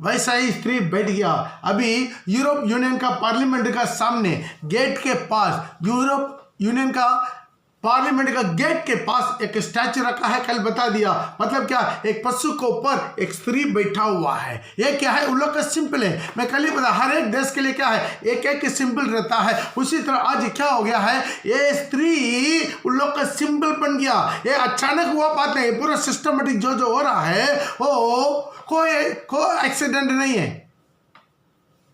वैसा ही स्त्री बैठ गया। अभी यूरोप यूनियन का पार्लियामेंट का सामने गेट के पास, यूरोप यूनियन का पार्लियामेंट का गेट के पास एक स्टैचू रखा है। कल बता दिया, मतलब क्या, एक पशु के ऊपर एक स्त्री बैठा हुआ है। ये क्या है, उन लोग का सिंपल है। मैं कल ही बता, हर एक देश के लिए क्या है, एक एक सिंबल रहता है। उसी तरह आज क्या हो गया है, ये स्त्री उन लोग का सिंबल बन गया। ये अचानक हुआ बात नहीं, पूरा सिस्टमेटिक जो हो रहा है वो कोई एक्सीडेंट नहीं है,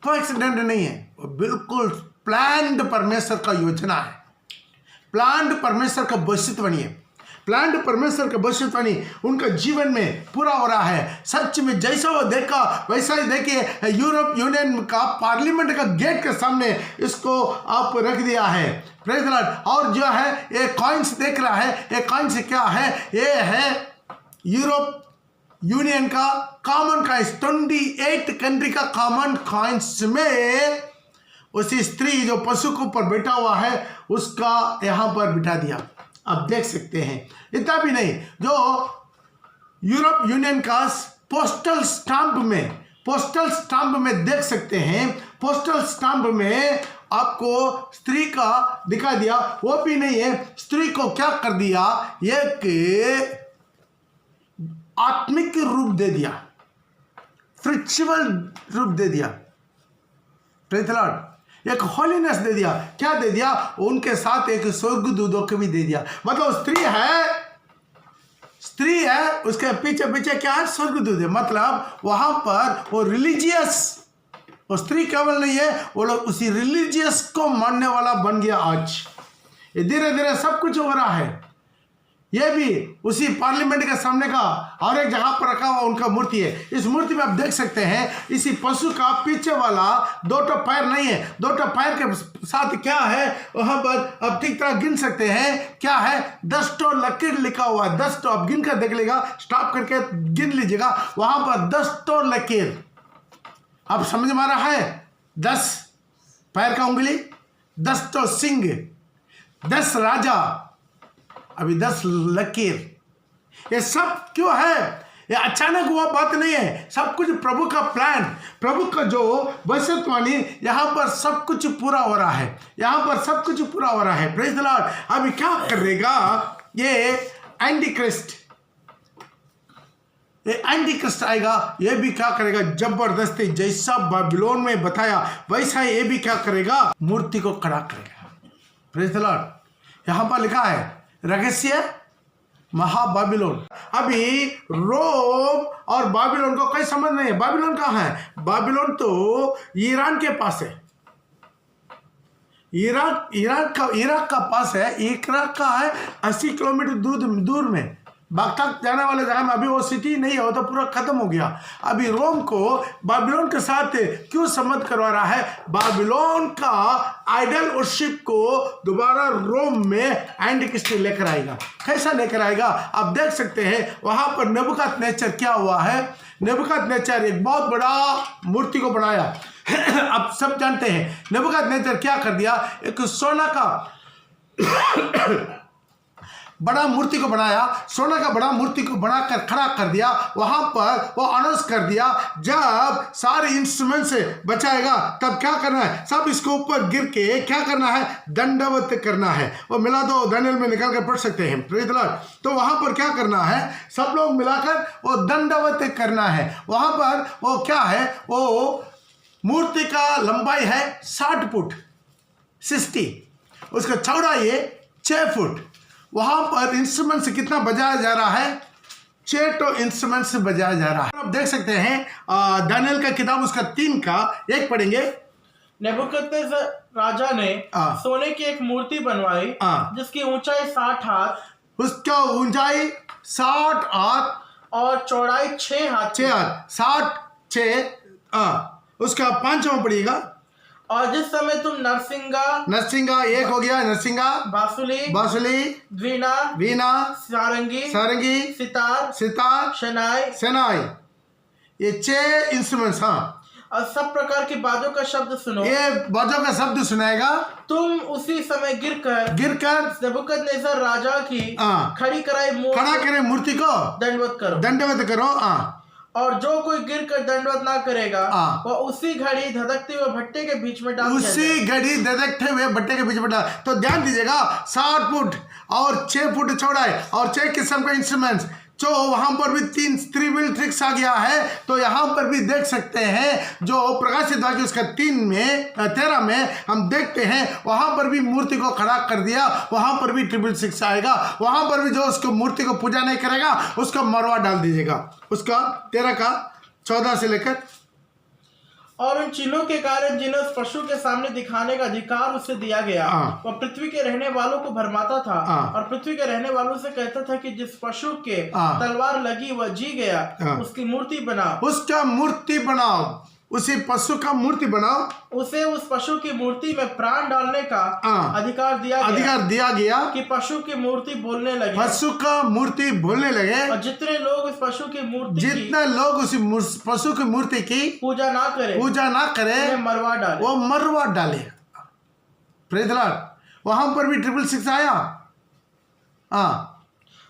कोई एक्सीडेंट नहीं है। वो बिल्कुल प्लान्ड परमेश्वर का योजना है, प्लान्ड परमेश्वर का भविष्यवाणी है। प्लान्ड परमेश्वर का भविष्यवाणी उनका जीवन में पूरा हो रहा है। सच में जैसा वो देखा वैसा ही देखिए, यूरोप यूनियन का पार्लियामेंट का गेट के सामने इसको आप रख दिया है। Praise the Lord. और जो है ये कॉइन्स देख रहा है, ये कॉइन्स क्या है, ये है यूरोप यूनियन का कॉमन कॉइन्स, 28 कंट्री का कॉमन कॉइन्स में उसी स्त्री जो पशु के ऊपर बैठा हुआ है उसका यहां पर बिठा दिया। आप देख सकते हैं। इतना भी नहीं, जो यूरोप यूनियन का पोस्टल स्टाम्प में देख सकते हैं। पोस्टल स्टाम्प में आपको स्त्री का दिखा दिया, वो भी नहीं है। स्त्री को क्या कर दिया, एक आत्मिक रूप दे दिया, स्पिरिचुअल रूप दे दिया। Praise the Lord. एक होलीनेस दे दिया। क्या दे दिया, उनके साथ एक स्वर्गदूतों को भी दे दिया। मतलब स्त्री है, उसके पीछे पीछे क्या है, स्वर्गदूत है। मतलब वहां पर वो रिलीजियस, वो स्त्री केवल नहीं है, वो लोग उसी रिलीजियस को मानने वाला बन गया। आज ये धीरे धीरे सब कुछ हो रहा है। ये भी उसी पार्लियामेंट के सामने का और एक जगह पर रखा हुआ उनका मूर्ति है। इस मूर्ति में आप देख सकते हैं इसी पशु का पीछे वाला 2 पैर नहीं है। 2 पैर के साथ क्या है वहां पर आप ठीक तरह गिन सकते हैं। क्या है? 10 लकीर लिखा हुआ है। 10 आप गिन कर देख लीजिएगा, स्टॉप करके गिन लीजिएगा, वहां पर 10 लकीर। आप समझ में आ रहा है? 10 पैर का उंगली, 10 सिंह, 10 राजा, अभी 10 लकीर। ये सब क्यों है? ये अचानक हुआ बात नहीं है, सब कुछ प्रभु का प्लान, प्रभु का जो भविष्यवाणी, यहाँ पर सब कुछ पूरा हो रहा है। यहाँ पर सब कुछ पूरा हो रहा है। Praise the lord. अभी क्या करेगा ये एंटी क्रिस्ट? ये एंटी क्रिस्ट आएगा, ये भी क्या करेगा? जबरदस्ती जैसा बाबिलोन में बताया वैसा ये भी क्या करेगा? मूर्ति को खड़ा करेगा। Praise the Lord. यहाँ पर लिखा है रहस्य महाबाबिलोन। अभी रोम और बाबिलोन को कोई समझ नहीं है। बाबिलोन कहाँ है? बाबिलोन तो ईरान के पास है। इराक का पास है। इराक का है 80 किलोमीटर दूर में बागदाद जाने वाले जगह में। अभी वो सिटी नहीं है, वो तो पूरा खत्म हो गया। अभी रोम को बाबिलोन के साथ क्यों संबंध करवा रहा है? बाबिलोन का आइडल वर्शिप को दोबारा रोम में एंटी क्रिस्ट लेकर आएगा। कैसा लेकर आएगा आप देख सकते हैं। वहां पर नेबुकदनेस्सर क्या हुआ है? नेबुकदनेस्सर एक बहुत बड़ा मूर्ति को बनाया। आप सब जानते हैं नेबुकदनेस्सर क्या कर दिया? एक सोना का बड़ा मूर्ति को बनाया, सोना का बड़ा मूर्ति को बनाकर खड़ा कर दिया। वहां पर वो अनाउंस कर दिया जब सारे इंस्ट्रूमेंट से बचाएगा तब क्या करना है? सब इसके ऊपर गिर के क्या करना है? दंडवत करना है। वो मिला दो दानियल में निकाल कर पढ़ सकते हैं। Praise the Lord. तो वहां पर क्या करना है? सब लोग मिलाकर वो दंडवत करना है। वहां पर वो क्या है? वो मूर्ति का लंबाई है 60 फुट 60, उसका चौड़ाई है 6 फुट। वहां पर इंस्ट्रूमेंट से कितना बजाया जा रहा है? 6 इंस्ट्रूमेंट से बजाया जा रहा है। आप देख सकते हैं दानियल का किताब उसका 3 का 1 पढ़ेंगे। नेबुकदनेस्सर राजा ने सोने की एक मूर्ति बनवाई जिसकी ऊंचाई 60 हाथ, उसका ऊंचाई 60 हाथ और चौड़ाई 6 हाथ 60 6 उसका 5वां पढ़िएगा। और जिस समय तुम नरसिंगा 1 हो गया, नरसिंगा, बांसुली, वीणा, सारंगी, सितार, शनाई, ये 6 इंस्ट्रूमेंट्स। हाँ, और सब प्रकार की बाजों का शब्द सुनो। ये बाजों का शब्द सुनाएगा। तुम उसी समय गिरकर नेबुकदनेस्सर राजा की खड़ा करे मूर्ति को दंडवत करो। और जो कोई गिरकर दंडवत ना करेगा वो उसी घड़ी धधकते हुए भट्टे के बीच में डाल तो ध्यान दीजिएगा 60 फुट और 6 फुट चौड़ाई और 6 किस्म के इंस्ट्रूमेंट्स। जो वहां पर भी 3 व्हील ट्रिक्स आ गया है। तो यहाँ पर भी देख सकते हैं जो प्रकाशित वाक्य उसका 13 में हम देखते हैं वहां पर भी मूर्ति को खड़ा कर दिया। वहां पर भी 666 आएगा। वहां पर भी जो उसको मूर्ति को पूजा नहीं करेगा उसका मरवा डाल दीजिएगा। उसका 13 का 14 से लेकर। और उन चिन्हों के कारण जिन्हें उस पशु के सामने दिखाने का अधिकार उसे दिया गया वह पृथ्वी के रहने वालों को भरमाता था और पृथ्वी के रहने वालों से कहता था कि जिस पशु के तलवार लगी वह जी गया, उसकी मूर्ति बनाओ, उसका मूर्ति बनाओ, उसी पशु का मूर्ति बनाओ, उसे उस पशु की मूर्ति में प्राण डालने का अधिकार दिया गया कि पशु की मूर्ति बोलने लगे, पशु का मूर्ति बोलने लगे। और जितने लोग उस पशु की मूर्ति उस पशु की मूर्ति की पूजा ना करे वो मरवा डाले। Praise the Lord. वहां पर भी 666 आया।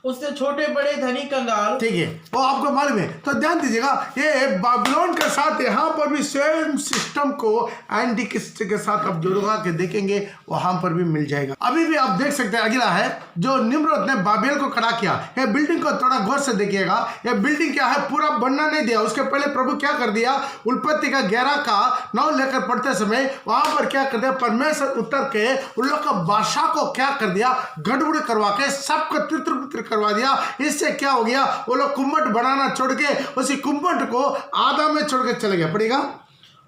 उससे छोटे बड़े धनी कंगाल, ठीक है, वो आपको मालूम है। तो ध्यान दीजिएगा ये बाबिलोन के साथ यहाँ पर भी सेम सिस्टम को एंटी क्रिस्ट के साथ आप जोड़वा के देखेंगे वहां पर भी मिल जाएगा। अभी भी आप देख सकते हैं अगला है जो निम्रोद ने बाबेल को खड़ा किया। ये बिल्डिंग को थोड़ा गौर से देखिएगा। ये बिल्डिंग क्या है? पूरा बनना नहीं दिया। उसके पहले प्रभु क्या कर दिया? उत्पत्ति का 11 का 9 लेकर पढ़ते समय वहां पर क्या कर दिया? परमेश्वर उतर के उन लोग का बादशाह को क्या कर दिया? गड़बड़ करवा के सबको तितर करवा दिया। इससे क्या हो गया? वो लोग कुम्मट बनाना छोड़ के उसी कुम्मट को आधा में छोड़ के चले गए। पड़ेगा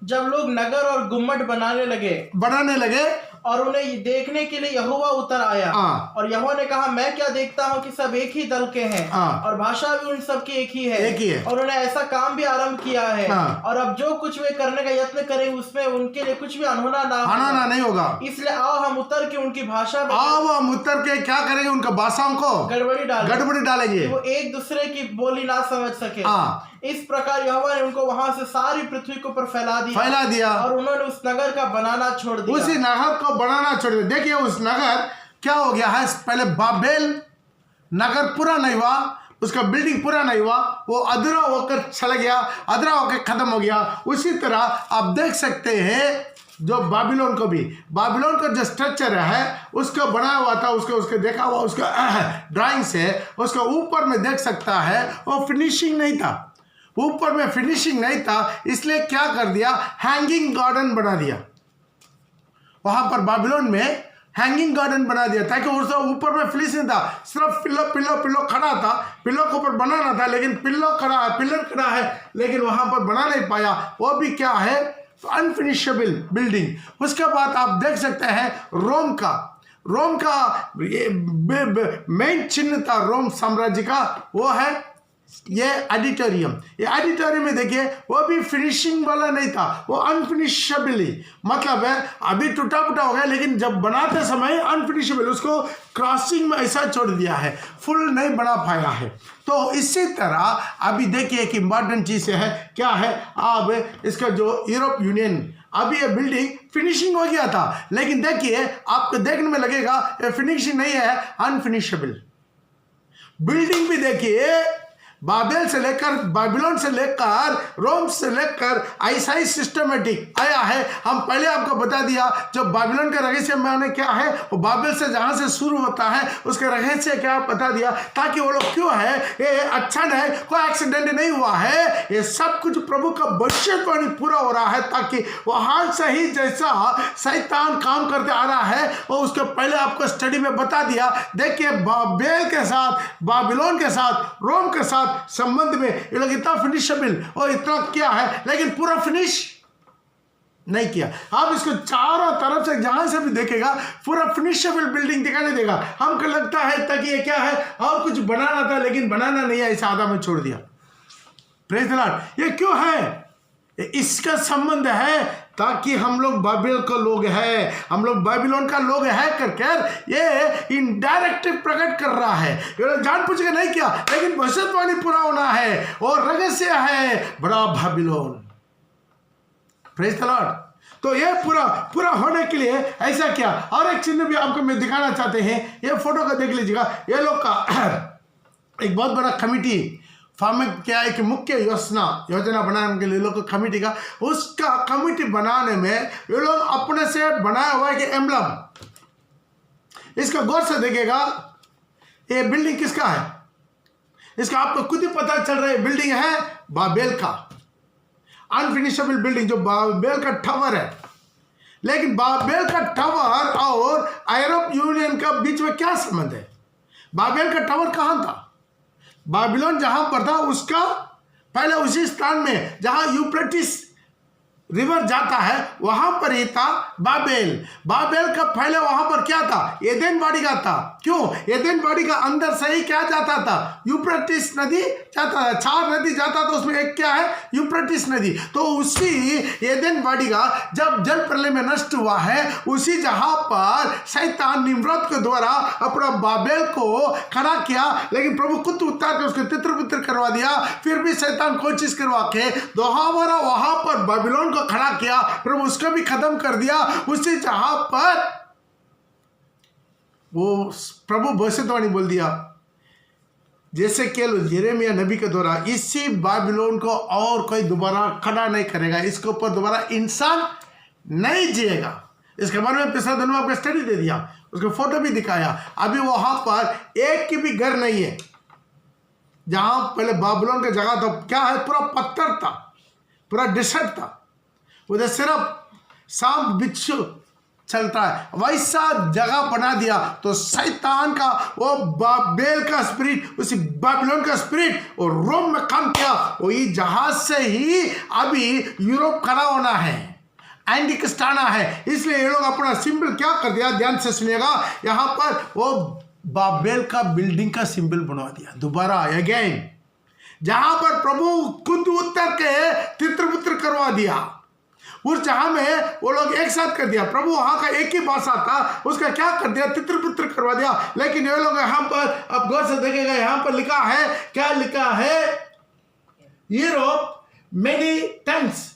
जब लोग नगर और गुम्मट बनाने लगे और उन्हें ये देखने के लिए यहोवा उतर आया। और यहोवा ने कहा, मैं क्या देखता हूँ कि सब एक ही दल के हैं और भाषा भी उन सब की एक ही है और उन्हें ऐसा काम भी आरंभ किया है और अब जो कुछ वे करने का यत्न करें उसमें उनके लिए कुछ भी अनहोना नहीं होगा। इसलिए आओ हम उतर के उनकी भाषा में, आओ हम उतर के क्या करेंगे, उनका भाषाओं को गड़बड़ी डालेंगे, वो एक दूसरे की बोली ना समझ सके। इस प्रकार यहोवा ने उनको वहां से सारी पृथ्वी के ऊपर फैला दिया और उन्होंने उस नगर का बनाना छोड़ दिया। उसी नगर को बनाना छोड़ दिया। देखिए उस नगर क्या हो गया है, पहले बाबेल नगर पूरा नहीं हुआ, उसका बिल्डिंग पूरा नहीं हुआ, वो अधूरा होकर चला गया, अधूरा होकर खत्म हो गया। उसी तरह आप देख सकते हैं जो बाबिलोन को भी, बाबिलोन का जो स्ट्रक्चर है उसका बनाया हुआ था, उसके देखा हुआ उसका ड्राइंग से, उसका ऊपर में देख सकता है वो फिनिशिंग नहीं था, ऊपर में फिनिशिंग नहीं था, इसलिए क्या कर दिया, हैंगिंग गार्डन बना दिया। वहां पर बाबिलोन में हैंगिंग गार्डन बना दिया ताकि उसका ऊपर में फिनिश नहीं था, सिर्फ पिल्लो खड़ा था, पिल्लो के ऊपर बनाना था, लेकिन पिलर खड़ा है लेकिन वहां पर बना नहीं पाया। वो भी क्या है, अनफिनिशेबल बिल्डिंग। उसके बाद आप देख सकते हैं रोम का मेन चिन्ह था रोम साम्राज्य का, वो है ये ऑडिटोरियम। ये ऑडिटोरियम में देखिए वो भी फिनिशिंग वाला नहीं था, वो अनफिनिशेबली, मतलब है अभी टूटा फूटा हो गया लेकिन जब बनाते समय अनफिनिशेबल, उसको क्रॉसिंग में ऐसा छोड़ दिया है, फुल नहीं बना पाया है। तो इसी तरह अभी देखिए एक इम्पॉर्टेंट चीज़ है, क्या है, अब इसका जो यूरोप यूनियन, अभी ये बिल्डिंग फिनिशिंग हो गया था लेकिन देखिए आपको देखने में लगेगा ये फिनिशिंग नहीं है, अनफिनिशेबल बिल्डिंग भी देखिए बाबेल से लेकर, बाबिलोन से लेकर, रोम से लेकर ऐसा ही सिस्टमेटिक आया है। हम पहले आपको बता दिया जो बाबिलोन का रहस्य मैंने क्या है, वो बाबेल से जहां से शुरू होता है उसके रहस्य क्या बता दिया, ताकि वो लोग क्यों है, ये अच्छा नहीं, कोई एक्सीडेंट नहीं हुआ है, ये सब कुछ प्रभु का भविष्यवाणी पूरा हो रहा है, ताकि वहां से ही जैसा शैतान काम करते आ रहा है वो उसके पहले आपको स्टडी में बता दिया। देखिए बाबेल के साथ, बाबिलोन के साथ, रोम के साथ संबंध में ये लोग इतना फिनिशेबल और इतना क्या है लेकिन पूरा फिनिश नहीं किया। आप इसको चारों तरफ से जहां से भी देखेगा पूरा फिनिशेबल बिल्डिंग दिखाई देगा। हमको लगता है ताकि ये क्या है और कुछ बनाना था लेकिन बनाना नहीं है, इसे आधा में छोड़ दिया। Praise the Lord. ये क्यों है, इसका संबंध है ताकि हम लोग बाबिल का लोग हैं, हम लोग बाबिलोन का लोग है करके ये इनडायरेक्ट प्रकट कर रहा है। जान पूछ के नहीं किया लेकिन भविष्यवाणी पूरा होना है और रहस्य है बड़ा बाबिलोन। Praise the Lord. तो ये पूरा होने के लिए ऐसा क्या, और एक चिन्ह भी आपको मैं दिखाना चाहते हैं, ये फोटो का देख लीजिएगा। ये लोग का एक बहुत बड़ा कमिटी फॉर्म क्या है कि मुख्य योजना बनाने के लिए लोग कमेटी का, उसका कमेटी बनाने में ये लोग अपने से बनाया हुआ है कि एम्बलम, इसका गौर से देखेगा ये बिल्डिंग किसका है, इसका आपको खुद ही पता चल रहा है बिल्डिंग है बाबेल का, अनफिनिशेबल बिल्डिंग जो बाबेल का टावर है। लेकिन बाबेल का टावर और यूरोप यूनियन का बीच में क्या संबंध है? बाबेल का टावर कहां था? बाबिलोन जहां पर था उसका पहले उसी स्थान में जहां यूफ्रेटिस रिवर जाता है वहां पर ही था बाबेल। बाबेल का पहले वहां पर क्या था, एदेन बाड़ी का था। क्यों? एदेन बाड़ी का अंदर से ही क्या जाता था, यूफ्रेटिस नदी जाता था, 4 नदी जाता था, उसमें एक क्या है, यूफ्रेटिस नदी। तो उसी एदेन बाड़ी का जब जल प्रलय में नष्ट हुआ है, उसी जहां पर शैतान निम्रत के द्वारा अपना बाबेल को खड़ा किया, लेकिन प्रभु खुद उतार के उसको तितर बितर करवा दिया। फिर भी शैतान कोई चीज करवा के दोबारा वहां पर बाबिलोन खड़ा किया, प्रभु उसको भी खत्म कर दिया। उसी जहां पर वो प्रभु भविष्यवाणी बोल दिया, जैसे केवल यिर्मयाह नबी के द्वारा, इसी बाबिलोन को और कोई दोबारा खड़ा नहीं करेगा, इसके ऊपर दोबारा इंसान नहीं जिएगा। इसके बारे में पिछले दिनों में आपको स्टडी दे दिया, उसको फोटो भी दिखाया। अभी वहां पर एक की भी घर नहीं है। जहां पहले बाबिलोन का जगह था क्या है, पूरा पत्थर था, पूरा डिसर्ट था, उधर सिर्फ सांप बिच्छू चलता है, वैसा जगह बना दिया। तो शैतान का वो बाबेल का स्पिरिट, उसी बाबिलोन का स्पिरिट और रोम में काम किया। वही जहाज से ही अभी यूरोप खड़ा होना है, एंटी क्रिस्ट आना है, इसलिए ये लोग अपना सिंबल क्या कर दिया, ध्यान से सुनिएगा, यहाँ पर वो बाबेल का बिल्डिंग का सिंबल बनवा दिया दोबारा अगेन, जहां पर प्रभु खुद उतर के तित्र करवा दिया। उस जहां में वो लोग एक साथ कर दिया, प्रभु वहां का एक ही भाषा था, उसका क्या कर दिया, तित्र करवा दिया। लेकिन ये लोग यहाँ पर, अब गौर से देखेगा, यहाँ पर लिखा है, क्या लिखा है, Europe many tongues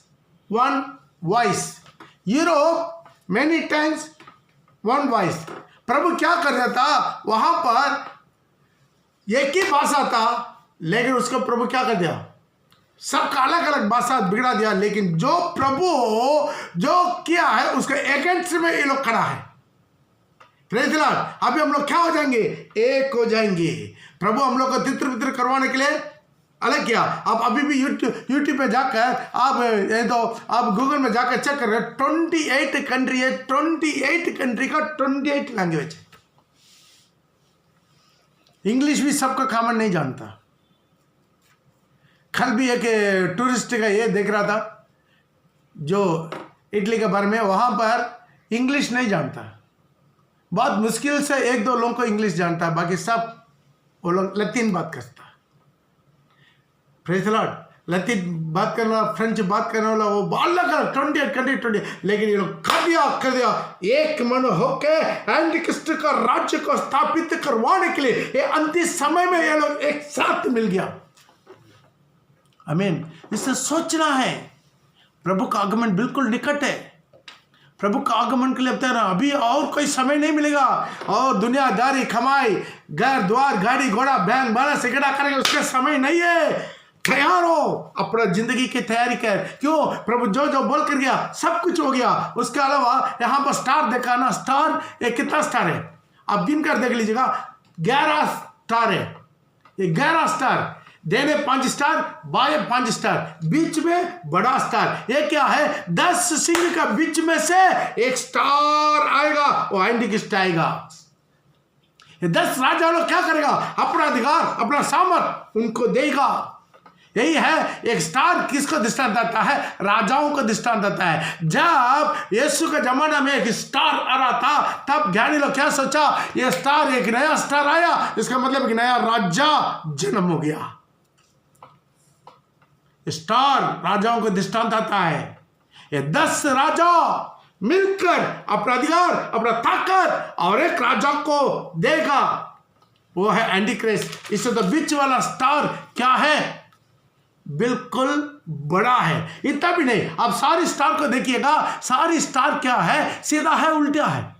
one voice, Europe many tongues one voice. प्रभु क्या कर रहा था, वहां पर एक ही भाषा था, लेकिन उसको प्रभु क्या कर दिया, सबका अलग अलग भाषा बिगड़ा दिया। लेकिन जो प्रभु जो किया है उसके अगेंस्ट में ये लोग खड़ा है। Praise the lord. अभी हम लोग क्या हो जाएंगे, एक हो जाएंगे। प्रभु हम लोग को तित्र करवाने के लिए अलग किया। अब अभी भी यूट्यूब पे जाकर आप ये तो आप गूगल में जाकर चेक कर रहे हैं, 28 कंट्री है, 28 कंट्री का 28 लैंग्वेज। इंग्लिश भी सबका कॉमन नहीं जानता। कल भी एक टूरिस्ट का ये देख रहा था जो इटली के बारे में, वहाँ पर इंग्लिश नहीं जानता, बहुत मुश्किल से एक दो लोगों को इंग्लिश जानता है, बाकी सब वो लोग लतीन बात करता है। Praise the Lord. लतीन बात करना, फ्रेंच बात करने वाला, वो अलग 28 कंट्री 20, लेकिन ये लोग कर दिया एक मन होके एंटीक्रिस्ट का राज्य को स्थापित करवाने के लिए। ये अंतिम समय में ये लोग एक साथ मिल गया। आमीन। इससे सोचना है, प्रभु का आगमन बिल्कुल निकट है। प्रभु का आगमन के लिए अब तक अभी और कोई समय नहीं मिलेगा, और दुनियादारी कमाई, घर द्वार गाड़ी घोड़ा बैंक बैलेंस से इकट्ठा करेंगे, उसका समय नहीं है। तैयार हो, अपना जिंदगी की तैयारी कर। क्यों, प्रभु जो जो बोल कर गया सब कुछ हो गया। उसके अलावा यहाँ पर स्टार देखा ना, स्टार ये कितना स्टार है आप गिन कर देख लीजिएगा, 11 स्टार है। ये 11 स्टार, देने 5 स्टार, बाएं 5 स्टार, बीच में बड़ा स्टार। ये क्या है, 10 सिंह का बीच में से एक स्टार आएगा, वो एंटीक्रिस्ट आएगा। ये 10 राजा लोग क्या करेगा, अपना अधिकार अपना सामर्थ उनको देगा। यही है, एक स्टार किसको दृष्टांत देता है, राजाओं को दृष्टांत देता है। जब यीशु के जमाना में एक स्टार आ रहा था, तब ज्ञानी लोग क्या सोचा, ये स्टार, एक नया स्टार आया, इसका मतलब एक नया राजा जन्म हो गया। स्टार राजाओं को दृष्टांत आता है। ये 10 राजा मिलकर अपना अधिकार अपना ताकत और एक राजा को देगा, वो है एंटीक्रिस्ट। इससे तो बीच वाला स्टार क्या है, बिल्कुल बड़ा है। इतना भी नहीं, अब सारी स्टार को देखिएगा, सारी स्टार क्या है, सीधा है उल्टा है।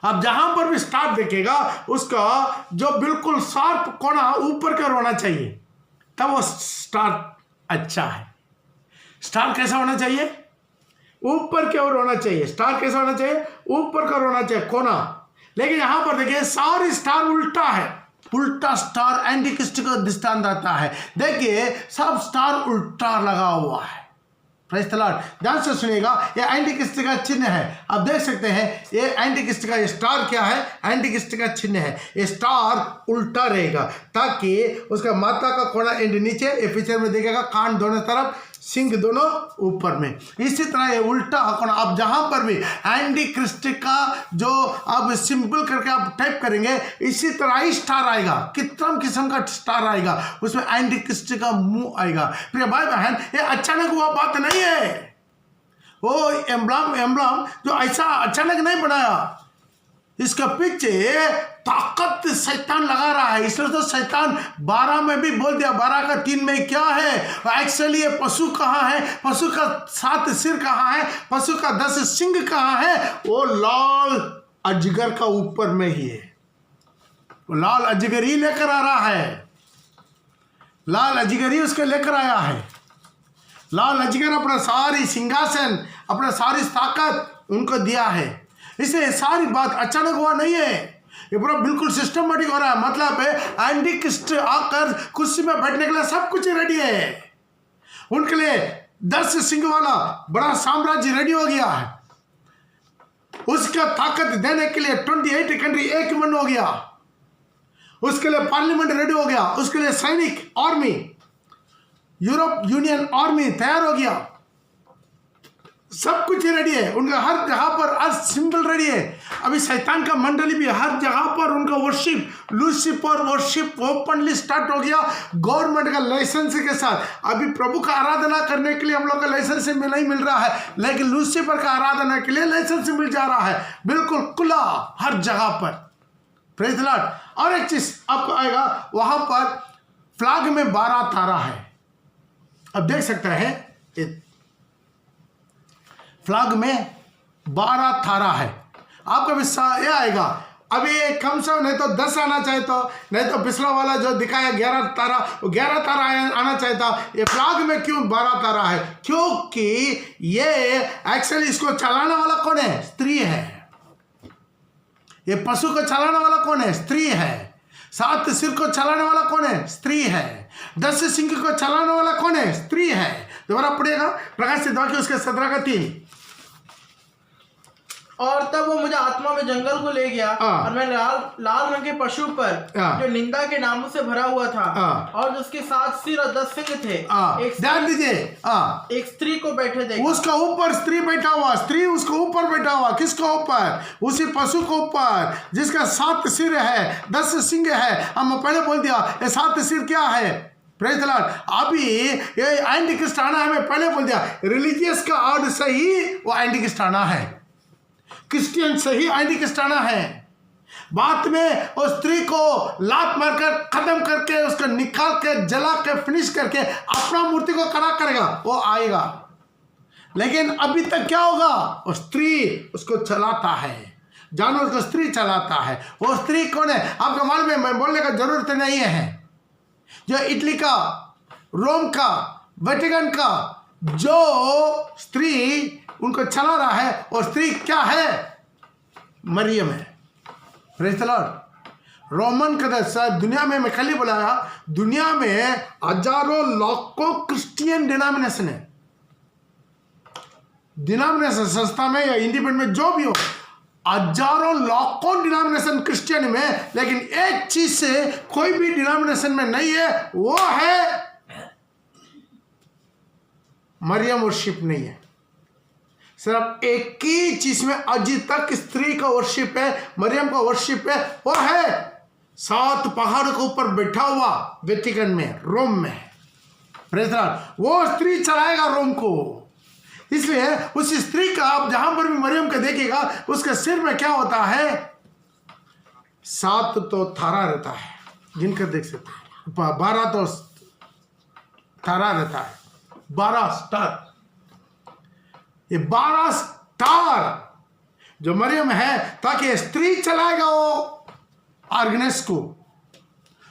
अब जहां पर भी स्टार देखेगा, उसका जो बिल्कुल शार्प कोना ऊपर का होना चाहिए, तब वो स्टार अच्छा है। स्टार कैसा होना चाहिए, ऊपर की ओर होना चाहिए। स्टार कैसा होना चाहिए, ऊपर का होना चाहिए कोना। लेकिन यहां पर देखिए सारी स्टार उल्टा है। उल्टा स्टार एंटीक्रिस्ट को दृष्टांत आता है। देखिए सब स्टार उल्टा लगा हुआ है। Praise the Lord. ध्यान से सुनिएगा, ये एंटीक्रिस्ट का चिन्ह है। आप देख सकते हैं ये एंटीक्रिस्ट का, ये स्टार क्या है, एंटीक्रिस्ट का चिन्ह है। ये स्टार उल्टा रहेगा ताकि उसका माथा का कोना एंड नीचे, ये पिक्चर में देखेगा कान दोनों तरफ, सिंह दोनों ऊपर में। इसी तरह ये उल्टा कोना, अब जहां पर भी एंटीक्रिस्ट का जो आप सिंपल करके आप टाइप करेंगे, इसी तरह ही स्टार आएगा। कितना किस्म का स्टार आएगा, उसमें एंटीक्रिस्ट का मुंह आएगा। प्रिय भाई बहन, ये अचानक हुआ बात नहीं है। वो एम्ब्लम जो ऐसा अचानक नहीं बनाया, इसका पीछे ताकत शैतान लगा रहा है। इसलिए तो शैतान 12 में भी बोल दिया, 12 का 3 में क्या है। एक्चुअली ये पशु कहाँ है, पशु का 7 सिर कहाँ है, पशु का 10 सिंग कहाँ है, वो लाल अजगर का ऊपर में ही है। वो लाल अजगर ही लेकर आ रहा है, लाल अजगर ही उसके लेकर आया है। लाल अजगर अपना सारी सिंहासन, अपना सारी ताकत उनको दिया है। इसलिए सारी बात अचानक हुआ नहीं है, ये पूरा बिल्कुल सिस्टमेटिक हो रहा है। मतलब है एंटीक्रिस्ट आकर कुर्सी में बैठने के लिए सब कुछ रेडी है। उनके लिए 10 सिंह वाला बड़ा साम्राज्य रेडी हो गया है। उसका ताकत देने के लिए 28 कंट्री एक मन हो गया। उसके लिए पार्लियामेंट रेडी हो गया, उसके लिए सैनिक आर्मी, यूरोप यूनियन आर्मी तैयार हो गया। सब कुछ रेडी है उनका, हर जगह पर हर सिंबल रेडी है। अभी शैतान का मंडली भी हर जगह पर उनका worship, Lucifer worship openly start हो गया गवर्नमेंट का लाइसेंस के साथ। अभी प्रभु का आराधना करने के लिए हम लोग का लाइसेंस नहीं मिल रहा है, लेकिन लूसीफर का आराधना के लिए लाइसेंस मिल जा रहा है, बिल्कुल खुला हर जगह पर। Praise the Lord. और एक चीज आपको आएगा, वहां पर फ्लैग में 12 तारा है। अब देख सकते हैं फ्लैग में 12 तारा है। आपका भी ये आएगा, अभी कम से कम नहीं तो 10 आना चाहिए, तो नहीं तो पिछला वाला जो दिखाया 11 तारा, वो 11 तारा आना चाहिए था। ये फ्लैग में क्यों 12 तारा है? क्योंकि ये एक्चुअली इसको चलाने वाला कौन है? स्त्री है। ये पशु को चलाने वाला कौन है? स्त्री है। 7 सिर को चलाने वाला कौन है? स्त्री है। 10 सिंह को चलाने वाला कौन है? स्त्री है। दोबारा पढ़िएगा, प्रकाशित वाक्य उसके 17 का 3। और तब वो मुझे आत्मा में जंगल को ले गया और मैं लाल रंग के पशु पर जो निंदा के नामों से भरा हुआ था और जिसके 7 सिर और 10 सिंह थे, ध्यान दीजिए, एक स्त्री को बैठे देखा। उसका ऊपर स्त्री बैठा हुआ, स्त्री उसके ऊपर बैठा हुआ। किसका ऊपर? उसी पशु के ऊपर जिसका 7 सिर है, 10 सिंह है। हम पहले बोल दिया ये 7 सिर क्या है? Praise the lord. अभी ये एंटी क्रिस्ट आना है, मैं पहले बोल दिया रिलीजियस का आर्ड सही वो एंटी क्रिस्ट आना है, क्रिश्चियन सही एंटी क्रिस्ट आना है। बात में उस स्त्री को लात मारकर खत्म करके उसको निकाल के जला के फिनिश करके अपना मूर्ति को खड़ा करेगा, वो आएगा। लेकिन अभी तक क्या होगा? वो स्त्री उसको चलाता है, जानवर को स्त्री चलाता है। वो स्त्री कौन है? आपका मालूम है, मैं बोलने का जरूरत नहीं है। जो इटली का, रोम का, वेटिकन का जो स्त्री उनको चला रहा है, और स्त्री क्या है? मरियम है। Praise the Lord. रोमन का दुनिया में, मैं कल ही बुलाया, दुनिया में हजारों लाखों क्रिश्चियन डिनोमिनेशन है। डिनोमिनेशन संस्था में या इंडिपेंडेंट में जो भी हो, हजारों लाखों डिनोमिनेशन क्रिश्चियन में, लेकिन एक चीज से कोई भी डिनोमिनेशन में नहीं है, वो है मरियम वर्शिप नहीं है। सिर्फ एक ही चीज में अभी तक स्त्री का वर्शिप है, मरियम का वर्शिप है, वो है 7 पहाड़ के ऊपर बैठा हुआ वेटिकन में, रोम में। Praise the Lord. वो स्त्री चलाएगा रोम को। इसलिए उस स्त्री का आप जहां पर भी मरियम का देखिएगा, उसके सिर में क्या होता है? 7 तो थारा रहता है, जिनका देख सकते हैं। 12 तो थारा रहता है, 12 स्टार। ये 12 स्टार जो मरियम है, ताकि स्त्री चलाएगा वो आर्गनेस को।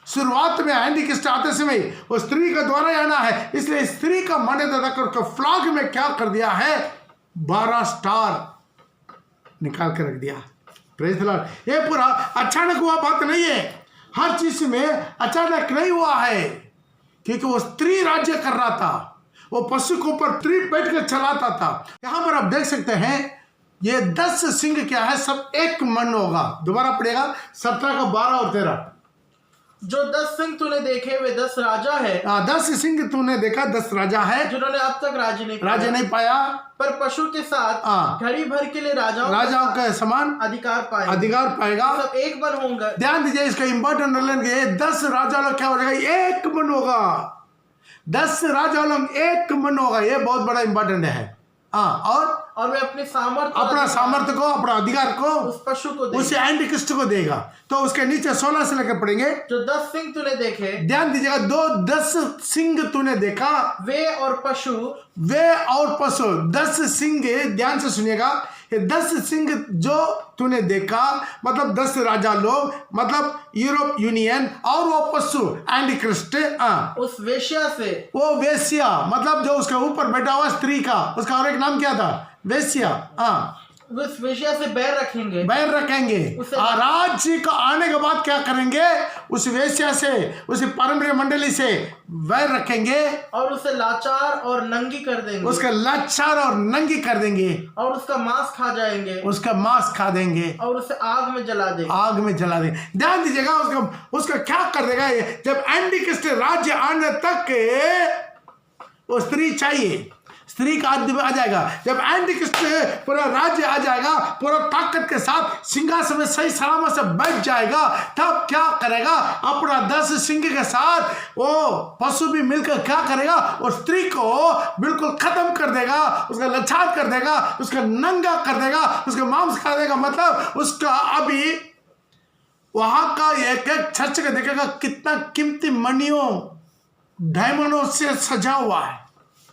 शुरुआत में एंटी क्रिस्ट आते समय वो स्त्री का द्वारा ही आना है, इसलिए स्त्री का मान्यता करके फ्लैग में क्या कर दिया है? 12 स्टार निकाल कर रख दिया। Praise the Lord. ये पूरा अचानक हुआ बात नहीं है, हर चीज में अचानक नहीं हुआ है, क्योंकि वो स्त्री राज्य कर रहा था, वो पशु के ऊपर स्त्री बैठ कर चलाता था। यहां पर आप देख सकते हैं ये 10 सिंह क्या है? सब एक मन होगा। दोबारा पड़ेगा 17 का 12 और 13। जो 10 सिंह तूने देखे वे 10 राजा है। 10 सिंह तूने देखा, 10 राजा है जिन्होंने अब तक राज्य नहीं पाया, पर पशु के साथ घड़ी भर के लिए राजाओं का समान अधिकार पाएगा। सब एक मन होंगे। ध्यान दीजिए, इसका इंपॉर्टेंट लेंगे। 10 राजा लोग क्या हो जाएगा? एक मन होगा। 10 राजा लोग एक मन होगा। ये बहुत बड़ा इंपॉर्टेंट है। और वे अपने अपना सामर्थ्य को, अपना अधिकार को उस पशु को देगा, उसे एंटी क्रिस्ट को देगा। तो उसके नीचे 16 से लेकर पढ़ेंगे। जो 10 सिंह तूने देखे, ध्यान दीजिएगा, 10 सिंह तूने देखा, वे और पशु 10 सिंह। ध्यान से सुनिएगा, ये 10 सिंह जो तूने देखा मतलब 10 राजा लोग, मतलब यूरोप यूनियन, और वो पशु एंटी क्रिस्ट। उस वेश्या से, वो वेश्या मतलब जो उसके ऊपर बैठा हुआ स्त्री का, उसका और एक नाम क्या था? वेश्या। उस वेश्या से बैर रखेंगे। राज्य का आने के बाद क्या करेंगे? उस वेश्या से, उस पारंपरिक मंडली से बैर रखेंगे और उसे लाचार और नंगी कर देंगे। और उसका मांस खा जाएंगे। और उसे आग में जला देंगे। ध्यान दीजिएगा, उसका क्या कर देगा? जब एंटी क्रिस्ट राज्य आने तक वो स्त्री चाहिए, स्त्री का आदि आ जाएगा। जब एंटीक्रिस्ट पूरा राज्य आ जाएगा, पूरा ताकत के साथ सिंहासन में सही सलामत से बैठ जाएगा, तब क्या करेगा? अपना 10 सिंह के साथ वो पशु भी मिलकर क्या करेगा? और स्त्री को बिल्कुल खत्म कर देगा, उसका लाचार कर देगा, उसका नंगा कर देगा, उसका मांस खा देगा। मतलब उसका अभी वहां का एक एक चर्च का देखेगा कितना कीमती मणियों डायमंडों से सजा हुआ है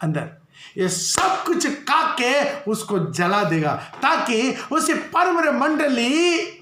अंदर, ये सब कुछ काके उसको जला देगा, ताकि उसे परम मंडली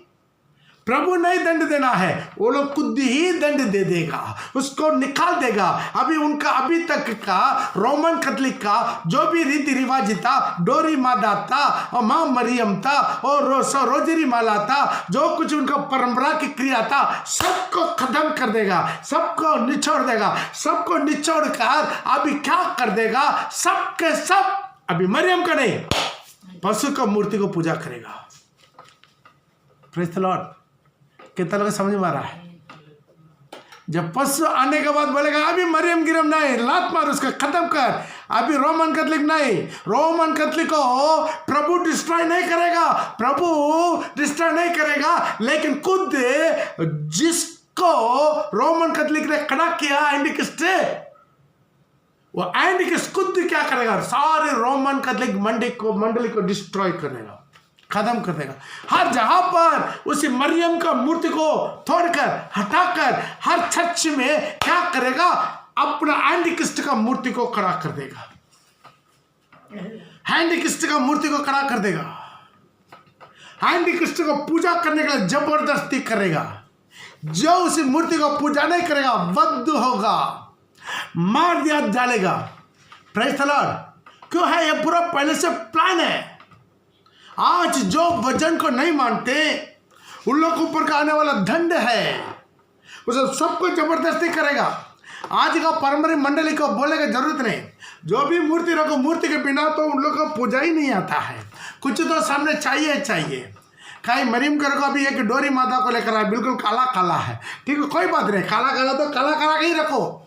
प्रभु नहीं दंड देना है, वो लोग खुद ही दंड दे देगा, उसको निकाल देगा। अभी उनका अभी तक का रोमन कैथोलिक का जो भी रीति रिवाज था, डोरी मादा था और माँ मरियम था और रोजरी माला था, जो कुछ उनका परंपरा की क्रिया था, सबको खत्म कर देगा, सबको निचोड़ देगा। सबको निचोड़ कर अभी क्या कर देगा? सबके सब अभी मरियम का नहीं, पशु का मूर्ति को पूजा करेगा। Praise the Lord. कितना लोग समझ में आ रहा है? जब पशु आने के बाद बोलेगा अभी मरियम गिरम नहीं, लात मार उसका, खत्म कर। अभी रोमन कैथोलिक नहीं, रोमन कैथोलिक को प्रभु डिस्ट्रॉय नहीं करेगा, प्रभु डिस्ट्रॉय नहीं करेगा, लेकिन खुद जिसको रोमन कैथोलिक ने खड़ा किया एंटीक्रिस्ट, वो एंटीक्रिस्ट खुद क्या करेगा? सारे रोमन कैथोलिक मंडली को डिस्ट्रॉय करेगा, खत्म कर देगा। हर जहां पर उसी मरियम का मूर्ति को तोड़कर हटाकर हर चर्च में क्या करेगा? अपना एंटीक्रिस्ट का मूर्ति को खड़ा कर देगा, एंटीक्रिस्ट का मूर्ति को खड़ा कर देगा, एंटीक्रिस्ट को पूजा करने के लिए जबरदस्ती करेगा। जो उसी मूर्ति को पूजा नहीं करेगा वध होगा, मार दिया जाएगा। Praise the Lord. क्यों है? ये पूरा पहले से प्लान है। आज जो वचन को नहीं मानते उन लोगों के ऊपर का आने वाला दंड है, उसे सबको जबरदस्ती करेगा। आज का परंपरा मंडली को बोलेगा जरूरत नहीं, जो भी मूर्ति रखो, मूर्ति के बिना तो उन लोगों को पूजा ही नहीं आता है, कुछ तो सामने चाहिए। कहीं मरियम करो, अभी एक डोरी माता को लेकर आए, बिल्कुल काला काला है, ठीक है, कोई बात नहीं, काला काला तो काला काला ही रखो।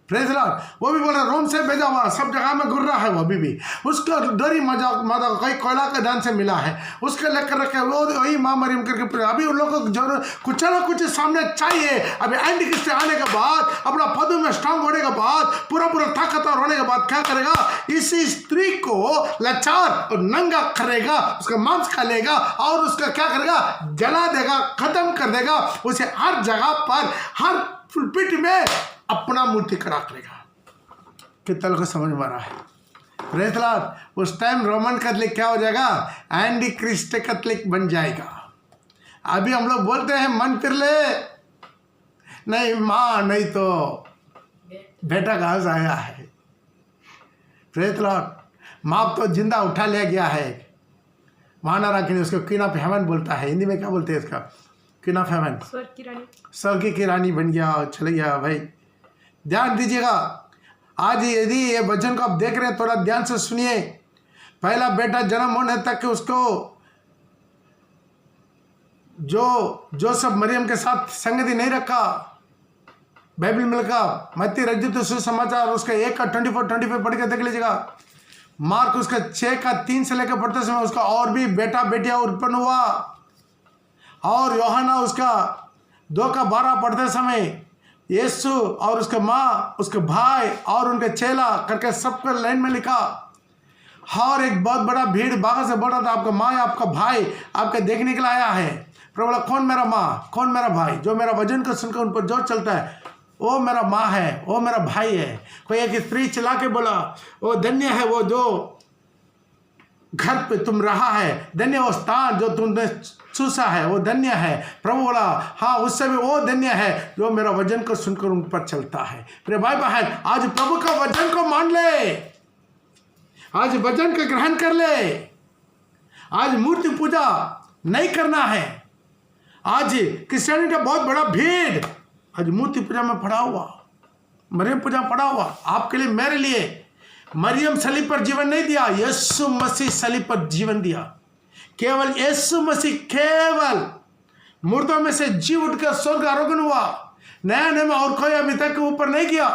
Praise the Lord. वो भी बोल रहा रोम से भेजा हुआ, सब जगह में घूर रहा है वो अभी भी। उसको डोरी माता को कई कोयला के दान से मिला है, उसके लेकर रखे वो वही माँ मरियम करके। अभी उन लोगों को जरूरत कुछ ना कुछ सामने चाहिए। अभी एंटीक्रिस्ट आने के बाद, अपना पदों में स्ट्रांग होने के बाद, पूरा ताकतवर होने के बाद क्या करेगा? इसी स्त्री को लाचार और नंगा करेगा, उसका मांस खा लेगा और उसका क्या करेगा? जला देगा, खत्म कर देगा। उसे हर जगह पर, हर पुलपिट में अपना मूर्ति खड़ा करेगा। कितना लोग समझ में आ रहा है? Praise the Lord. उस टाइम रोमन कैथोलिक क्या हो जाएगा? एंटीक्रिस्ट कैथोलिक बन जाएगा। अभी हम लोग बोलते हैं मन फिर ले, नहीं माँ नहीं तो बेटा कहाँ से आया है। Praise the Lord. माँ तो जिंदा उठा लिया गया है, माना रखी, उसको क्वीन ऑफ हेवन बोलता है, हिंदी में क्या बोलते हैं इसका? क्वीन ऑफ हेवन, स्वर्ग की रानी। स्वर्ग की रानी बन गया, चले गया। भाई ध्यान दीजिएगा, आज यदि ये वचन को आप देख रहे हैं थोड़ा ध्यान से सुनिए। पहला बेटा जन्म होने तक उसको जो सब मरियम के साथ संगति नहीं रखा, बाइबल में लिखा, मत्ती रचित सुसमाचार उसका 1 का 24 पढ़ के देख लीजिएगा। मार्क उसका 6 का 3 से लेकर पढ़ते समय उसका और भी बेटा बेटियां उत्पन्न हुआ, और यूहन्ना उसका 2 का 12 पढ़ते समय यीशु और उसके माँ, उसके भाई और उनके चेला करके सबको लाइन में लिखा। और एक बहुत बड़ा भीड़ बाहर से बोल रहा था, आपका माँ या आपका भाई आपके देखने के लिए आया है। प्रभु बोला, कौन मेरा माँ, कौन मेरा भाई? जो मेरा वचन को सुनकर उन पर जो चलता है वो मेरा माँ है, वो मेरा भाई है। कोई एक स्त्री चिल्ला के बोला, वो धन्य है वो जो घर पे तुम रहा है, धन्य वो स्थान जो तुमने चूसा है, वो धन्य है। प्रभु बोला, हाँ उससे भी वो धन्य है जो मेरा वचन को सुनकर उन पर चलता है। मेरे भाई बहन, आज प्रभु का वचन को मान ले, आज वचन का ग्रहण कर ले। आज मूर्ति पूजा नहीं करना है। आज क्रिश्चियनिटी का बहुत बड़ा भीड़ आज मूर्ति पूजा में पड़ा हुआ, मरियम पूजा पड़ा हुआ। आपके लिए, मेरे लिए मरियम सलीब पर जीवन नहीं दिया, यीशु मसीह सलीब पर जीवन दिया। केवल यीशु मसीह केवल मुर्दों में से जी उठकर स्वर्ग आरोहण हुआ, नया नियम और कोई अभी तक ऊपर नहीं किया।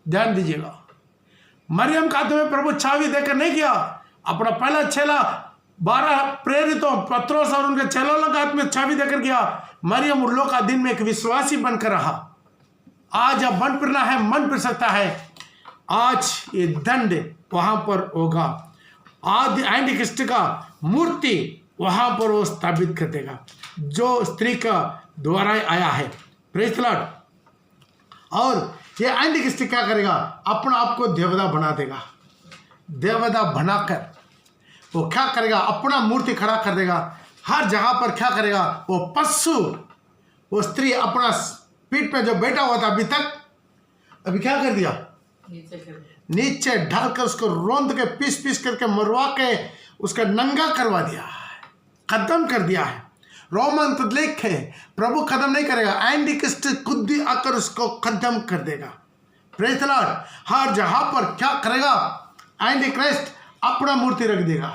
ध्यान दीजिएगा, मरियम का हाथ में प्रभु चाबी देकर नहीं किया, अपना पहला चेला 12 प्रेरितों पत्रोस और उनके चेलों के हाथ में चाबी देकर किया। मरियम उन लोग का दिन में एक विश्वासी बनकर रहा। आज अब बन फिरना है, मन फिर सकता है। आज ये दंड वहां पर होगा, आदि एंटी क्रिस्ट का मूर्ति वहां पर वो स्थापित कर देगा जो स्त्री का द्वारा आया है। Praise the Lord. और ये एंटी क्रिस्ट क्या करेगा, अपना आप को देवता बना देगा। देवता बनाकर वो क्या करेगा, अपना मूर्ति खड़ा कर देगा। हर जगह पर क्या करेगा, वो पशु, वो स्त्री अपना पीठ पे जो बैठा हुआ था अभी तक, अभी क्या कर दिया, नीचे ढालकर उसको रोंद के पीस पीस करके मरवा के उसका नंगा करवा दिया है, खत्म कर दिया है। रोमन तो लिख है, प्रभु खत्म नहीं करेगा, एंटी क्रिस्ट खुद ही आकर उसको खत्म कर देगा। Praise the Lord. हर जगह पर क्या करेगा, एंटी क्रिस्ट अपना मूर्ति रख देगा।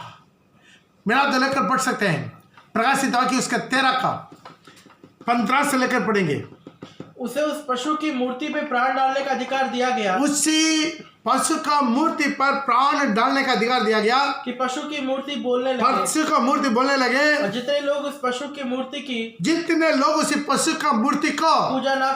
मेरा तो लेकर पढ़ सकते हैं, प्रकाशित वाक्य उसका 13 का 15 से लेकर पढ़ेंगे। उसे उस पशु की मूर्ति पे प्राण डालने का अधिकार दिया गया, उसी पशु का मूर्ति पर प्राण डालने का अधिकार दिया गया कि पशु की मूर्ति बोलने लगे, पशु का मूर्ति बोलने लगे। और जितने लोग उस पशु की मूर्ति की, जितने लोग उसी पशु का मूर्ति को पूजा ना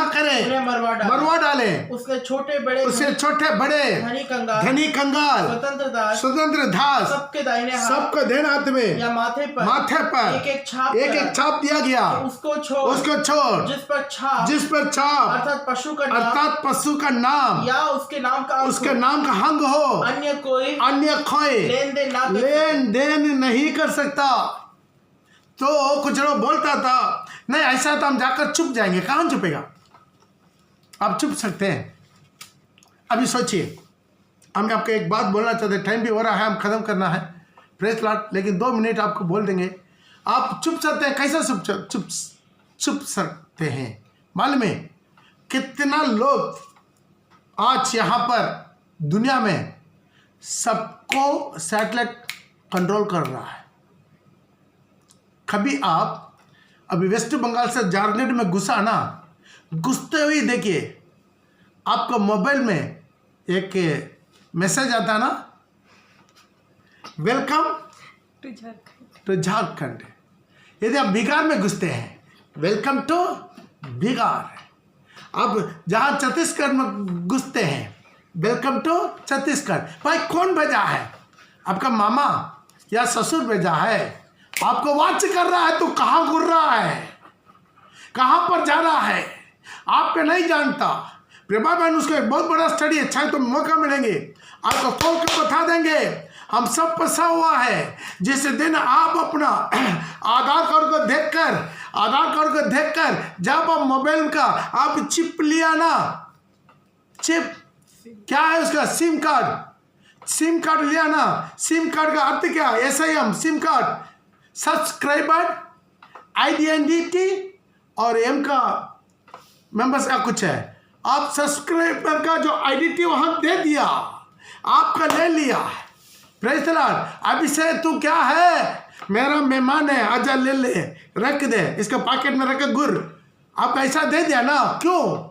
करें उन्हें मरवा डाले। उसके छोटे बड़े, उसे छोटे बड़े, धनी कंगाल, स्वतंत्र दास सबके दाहिने हाथ, सबको देना हाथ में या माथे पर एक एक छाप दिया गया। उसको छोड़ जिस पर छाप अर्थात पशु का नाम या उसके नाम का अंग हो, अन्य खोए लेन देन नहीं कर सकता। तो कुछ लोग बोलता था नहीं ऐसा तो हम जाकर चुप जाएंगे। कहां चुपेगा, आप चुप सकते हैं। अभी सोचिए, हम आपको एक बात बोलना चाहते हैं, टाइम भी हो रहा है, हम खत्म करना है। प्रेस लॉर्ड, लेकिन 2 मिनट आपको बोल देंगे। आप चुप सकते हैं, कैसे चुप सकते हैं मालूम है? कितना लोग आज यहाँ पर दुनिया में सबको सैटेलाइट कंट्रोल कर रहा है। कभी आप अभी वेस्ट बंगाल से झारखंड में घुसा ना, घुसते हुए देखिए आपको मोबाइल में एक मैसेज आता ना, वेलकम टू झारखंड। यदि आप बिहार में घुसते हैं, वेलकम टू बिहार। अब जहाँ छत्तीसगढ़ में घुसते हैं, वेलकम टू छत्तीसगढ़। भाई कौन भेजा है, आपका मामा या ससुर भेजा है? आपको वाच कर रहा है तो कहाँ घूर रहा है, कहाँ पर जा रहा है, आप पे नहीं जानता। प्रभा बहन, उसका एक बहुत बड़ा स्टडी अच्छा है, तो मौका मिलेंगे आपको खोल कर बता देंगे। हम सब फंसा हुआ है। जिस दिन आप अपना आधार कार्ड को देखकर जब आप मोबाइल का आप चिप लिया ना, चिप क्या है उसका, सिम कार्ड लिया ना, सिम कार्ड का अर्थ क्या है, SIM SIM card, subscriber, identity और एम का मेंबर्स का कुछ है। आप सब्सक्राइबर का जो आइडेंटिटी वहां दे दिया, आपका ले लिया। Praise the lord. अभी से तू क्या है, मेरा मेहमान है, आजा ले ले, रख दे, इसके पॉकेट में रख गुर। आप ऐसा दे दिया ना, क्यों?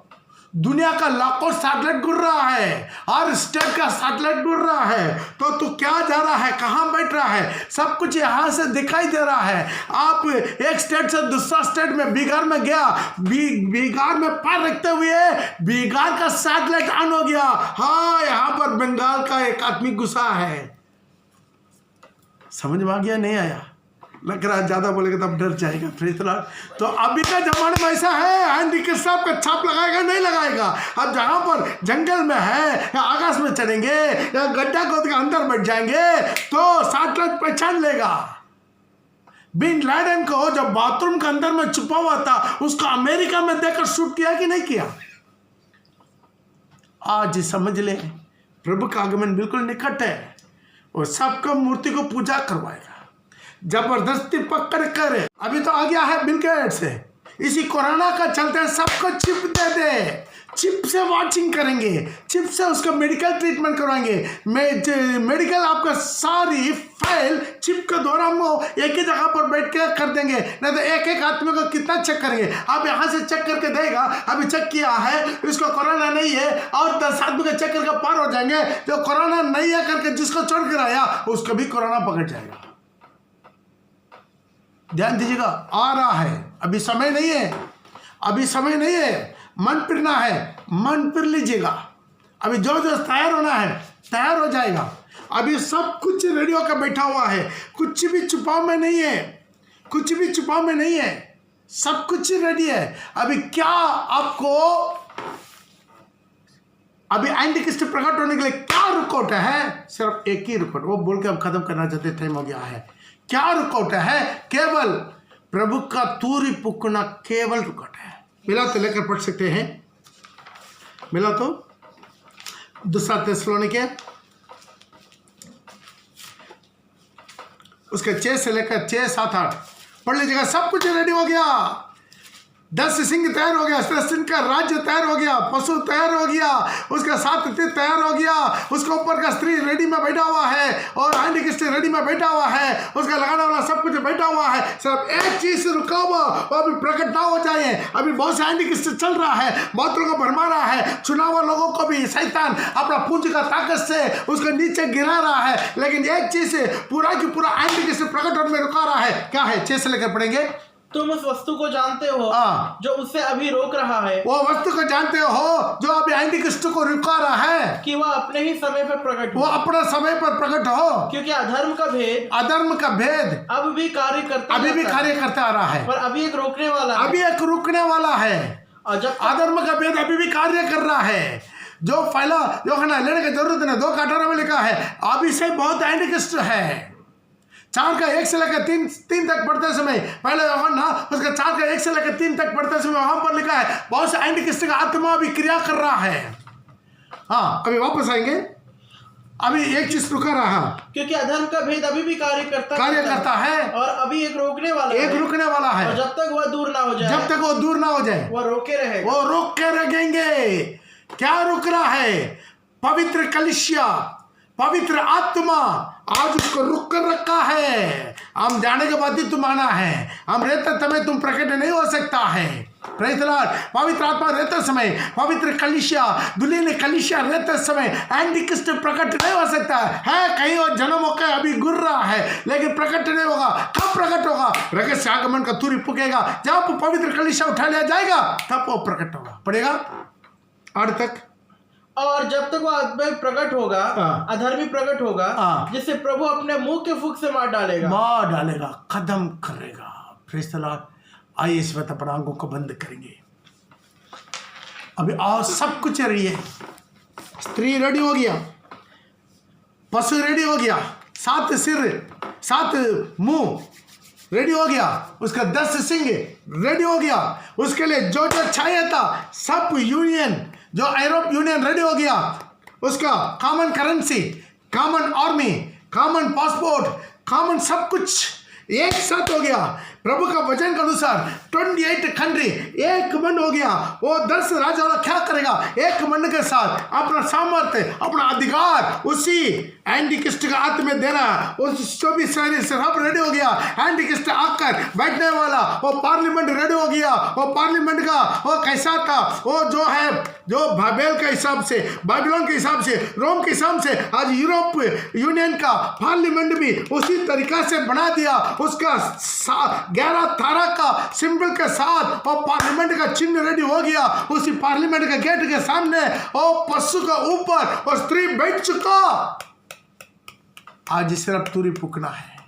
दुनिया का लाखों सैटेलाइट गुर रहा है, हर स्टेट का सैटेलाइट गुर रहा है, तो तू क्या जा रहा है, कहाँ बैठ रहा है, सब कुछ यहाँ से दिखाई दे रहा है। आप एक स्टेट से दूसरा स्टेट में, बिहार में गया, बिहार में पैर रखते हुए बिहार का सैटेलाइट ऑन हो गया। हाँ, यहाँ पर बंगाल का एक आदमी घुसा है। समझ में आ गया, नहीं आया? लग रहा है ज़्यादा बोलेगा तब डर जाएगा। तो अभी का जमाना में ऐसा है, एंटी क्रिस्ट साहब का छाप लगाएगा नहीं लगाएगा। अब जहाँ पर जंगल में है या आकाश में चढ़ेंगे या गड्ढा खोद के अंदर बैठ जाएंगे तो सैटेलाइट पहचान लेगा। बिन लादेन को जब बाथरूम के अंदर में छुपा हुआ था, उसको अमेरिका में देखकर शूट किया कि नहीं किया? आज समझ ले, प्रभु का आगमन बिल्कुल निकट है। वो सबको मूर्ति को पूजा करवाएगा, जबरदस्ती पकड़ कर। अभी तो आ गया है बिल गेट्स से, इसी कोरोना का चलते सबको चिप दे दे, चिप से वॉचिंग करेंगे, चिप से उसका मेडिकल ट्रीटमेंट करवाएंगे। मेडिकल आपका सारी फाइल चिप के द्वारा हम एक ही जगह पर बैठ के कर देंगे, नहीं तो एक एक आदमी को कितना चेक करेंगे। आप यहाँ से चेक करके देगा अभी चेक किया है इसको कोरोना नहीं है, और 10 आदमी का चेक करके पार हो जाएंगे। जो कोरोना नहीं है करके जिसको छोड़ कर आया उसको भी कोरोना पकड़ जाएगा। ध्यान दीजिएगा, आ रहा है, अभी समय नहीं है, अभी समय नहीं है। मन फिरना है, मन फिर लीजिएगा। अभी जो जो तैयार होना है तैयार हो जाएगा। अभी सब कुछ रेडी होकर बैठा हुआ है, कुछ भी छुपाव में नहीं है, कुछ भी छुपाव में नहीं है, सब कुछ रेडी है। अभी क्या आपको अभी एंटीक्रिस्ट प्रकट होने के लिए क्या रुकावट है? सिर्फ एक ही रुकावट, वो बोल के हम खत्म करना चाहते, टाइम हो गया है। क्या रुकावट है? केवल प्रभु का तूरी फूकना केवल रुकावट है। मिला तो लेकर पढ़ सकते हैं, मिला तो दूसरा थिस्सलुनीके उसके 6 से लेकर 6, 7, 8 पढ़ लीजिएगा। सब कुछ रेडी हो गया, 10 सिंह तैयार हो गया, 10 सिंह का राज्य तैयार हो गया, पशु तैयार हो गया, उसका 7 तीर तैयार हो गया, उसके ऊपर का स्त्री रेडी में बैठा हुआ है, और एंटीक्रिस्ट रेडी में बैठा हुआ है, उसका लगाने वाला सब कुछ बैठा हुआ है। सिर्फ एक चीज से रुका हुआ, वो अभी प्रकट ना हो जाए। अभी बहुत से एंटीक्रिस्ट चल रहा है, बहुत लोगों को भरमा रहा है, चुना हुआ लोगों को भी शैतान अपना पूंजी का ताकत से उसको नीचे गिरा रहा है। लेकिन एक चीज से पूरा की पूरा एंटीक्रिस्ट प्रकट होने में रुका रहा है। क्या है? 6 से लेकर पढ़ेंगे। तुम उस वस्तु को जानते हो जो उसे अभी रोक रहा है, वो वस्तु को जानते हो जो अभी एंटीक्रिस्ट को रुका रहा है, कि वह अपने ही समय पर प्रकट हो, वो अपना समय पर प्रकट हो, क्योंकि अधर्म का भेद अब भी कार्य करता आ रहा है, पर अभी एक रोकने वाला है, अभी एक रुकने वाला है। और जब अधर्म का भेद अभी भी कार्य कर रहा है, जो फैला जो लेने की जरूरत नहीं। 2:18 में लिखा है अभी से बहुत एंटीक्रिस्ट है। 4 का 1 से लेकर 3 तक पढ़ते समय, पहले ना उसका 4 का 1 से लेकर 3 तक पढ़ते समय वहां पर लिखा है बहुत से एंटीक्रिस्ट का आत्मा अभी क्रिया कर रहा है। हाँ, अभी वापस आएंगे। अभी एक चीज रुका रहा, क्योंकि अधर्म का भेद अभी भी कार्य करता है, और अभी एक रुकने वाला है, और जब तक वह दूर ना हो जाए, वो रोक के रहेंगे। क्या रुक रहा है? पवित्र कलीसिया, पवित्र आत्मा आज उसको रुक कर रखा है। हम जाने के बाद ही तुम आना है, हम रहते समय तुम प्रकट नहीं हो सकता है। Praise the Lord. पवित्र आत्मा रहते समय, पवित्र कलीसिया, दुल्हन कलीसिया रहते समय एंटीक्रिस्ट प्रकट नहीं हो सकता है। कहीं और जन्म होकर अभी गुर रहा है, लेकिन प्रकट नहीं होगा। कब प्रकट होगा? रहस्य आगमन का तुरी फूकेगा, जब पवित्र कलीसिया उठा लिया जाएगा तब वो प्रकट होगा। पढ़ेगा 8 तक। और जब तक वो अधर्मी प्रकट होगा, जिसे प्रभु अपने मुंह के फूंक से मार डालेगा, खत्म करेगा। Praise the Lord. आइए इस वक्त अपना आंखों को बंद करेंगे। अभी और सब कुछ रेडी है। स्त्री रेडी हो गया, पशु रेडी हो गया, 7 सिर 7 मुंह रेडी हो गया, उसका 10 सिंह रेडी हो गया। उसके लिए जो जो चाहिए था सब यूनियन, जो यूरोप यूनियन रेडी हो गया। उसका common currency, common army, common passport, common sub कुछ एक साथ हो गया। प्रभु का वचन के अनुसार 28 कंट्री एक मन हो गया। वो 10 राजा वाला क्या करेगा? एक मन के साथ अपना सामर्थ्य, अपना अधिकार उसी एंटीक्रिस्ट का हाथ में देना। उस 24 शहरी से सब रेडी हो गया। एंटीक्रिस्ट आकर बैठने वाला वो पार्लियामेंट रेडी हो गया। वो पार्लियामेंट का वो कैसा था? वो जो है, जो बाबेल के हिसाब से, बाबिलोन के हिसाब से, रोम के हिसाब से, आज यूरोप यूनियन का पार्लियामेंट भी उसी तरीका से बना दिया। उसका 11 तारा का सिंबल के साथ और पार्लियामेंट का चिन्ह रेडी हो गया। उसी पार्लियामेंट के गेट के सामने और पशु का ऊपर और स्त्री बैठ चुका। आज सिर्फ तुरी फूकना है।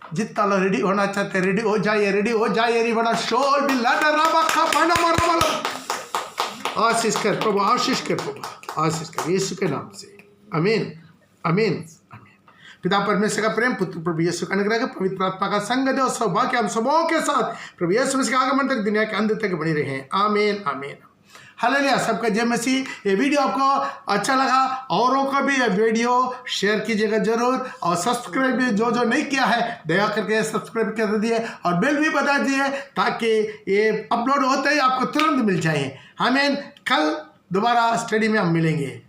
जितना लोग रेडी होना चाहते रेडी हो जाइए, रेडी हो जाइए। बड़ा शोर भी लाडा राबा खा पाना मारा वाला। आशीष कर प्रभु, आशीष कर प्रभु, आशीष कर यीशु के नाम से। आमीन, आमीन। पिता परमेश्वर का प्रेम, पुत्र प्रभु यीशु का अनुग्रह, पवित्र आत्मा का संग दे और सौभाग्य हम सबों के साथ प्रभु यीशु मसीह के आगमन तक, दुनिया के अंत तक बनी रहे। आमीन, आमीन। हालेलुया। सबका जय मसीह। ये वीडियो आपको अच्छा लगा, औरों को भी ये वीडियो शेयर कीजिएगा जरूर, और सब्सक्राइब भी जो नहीं किया है दया करके सब्सक्राइब कर दिए और बेल भी बता दिए ताकि ये अपलोड होते ही आपको तुरंत मिल जाए। हमें कल दोबारा स्टडी में हम मिलेंगे।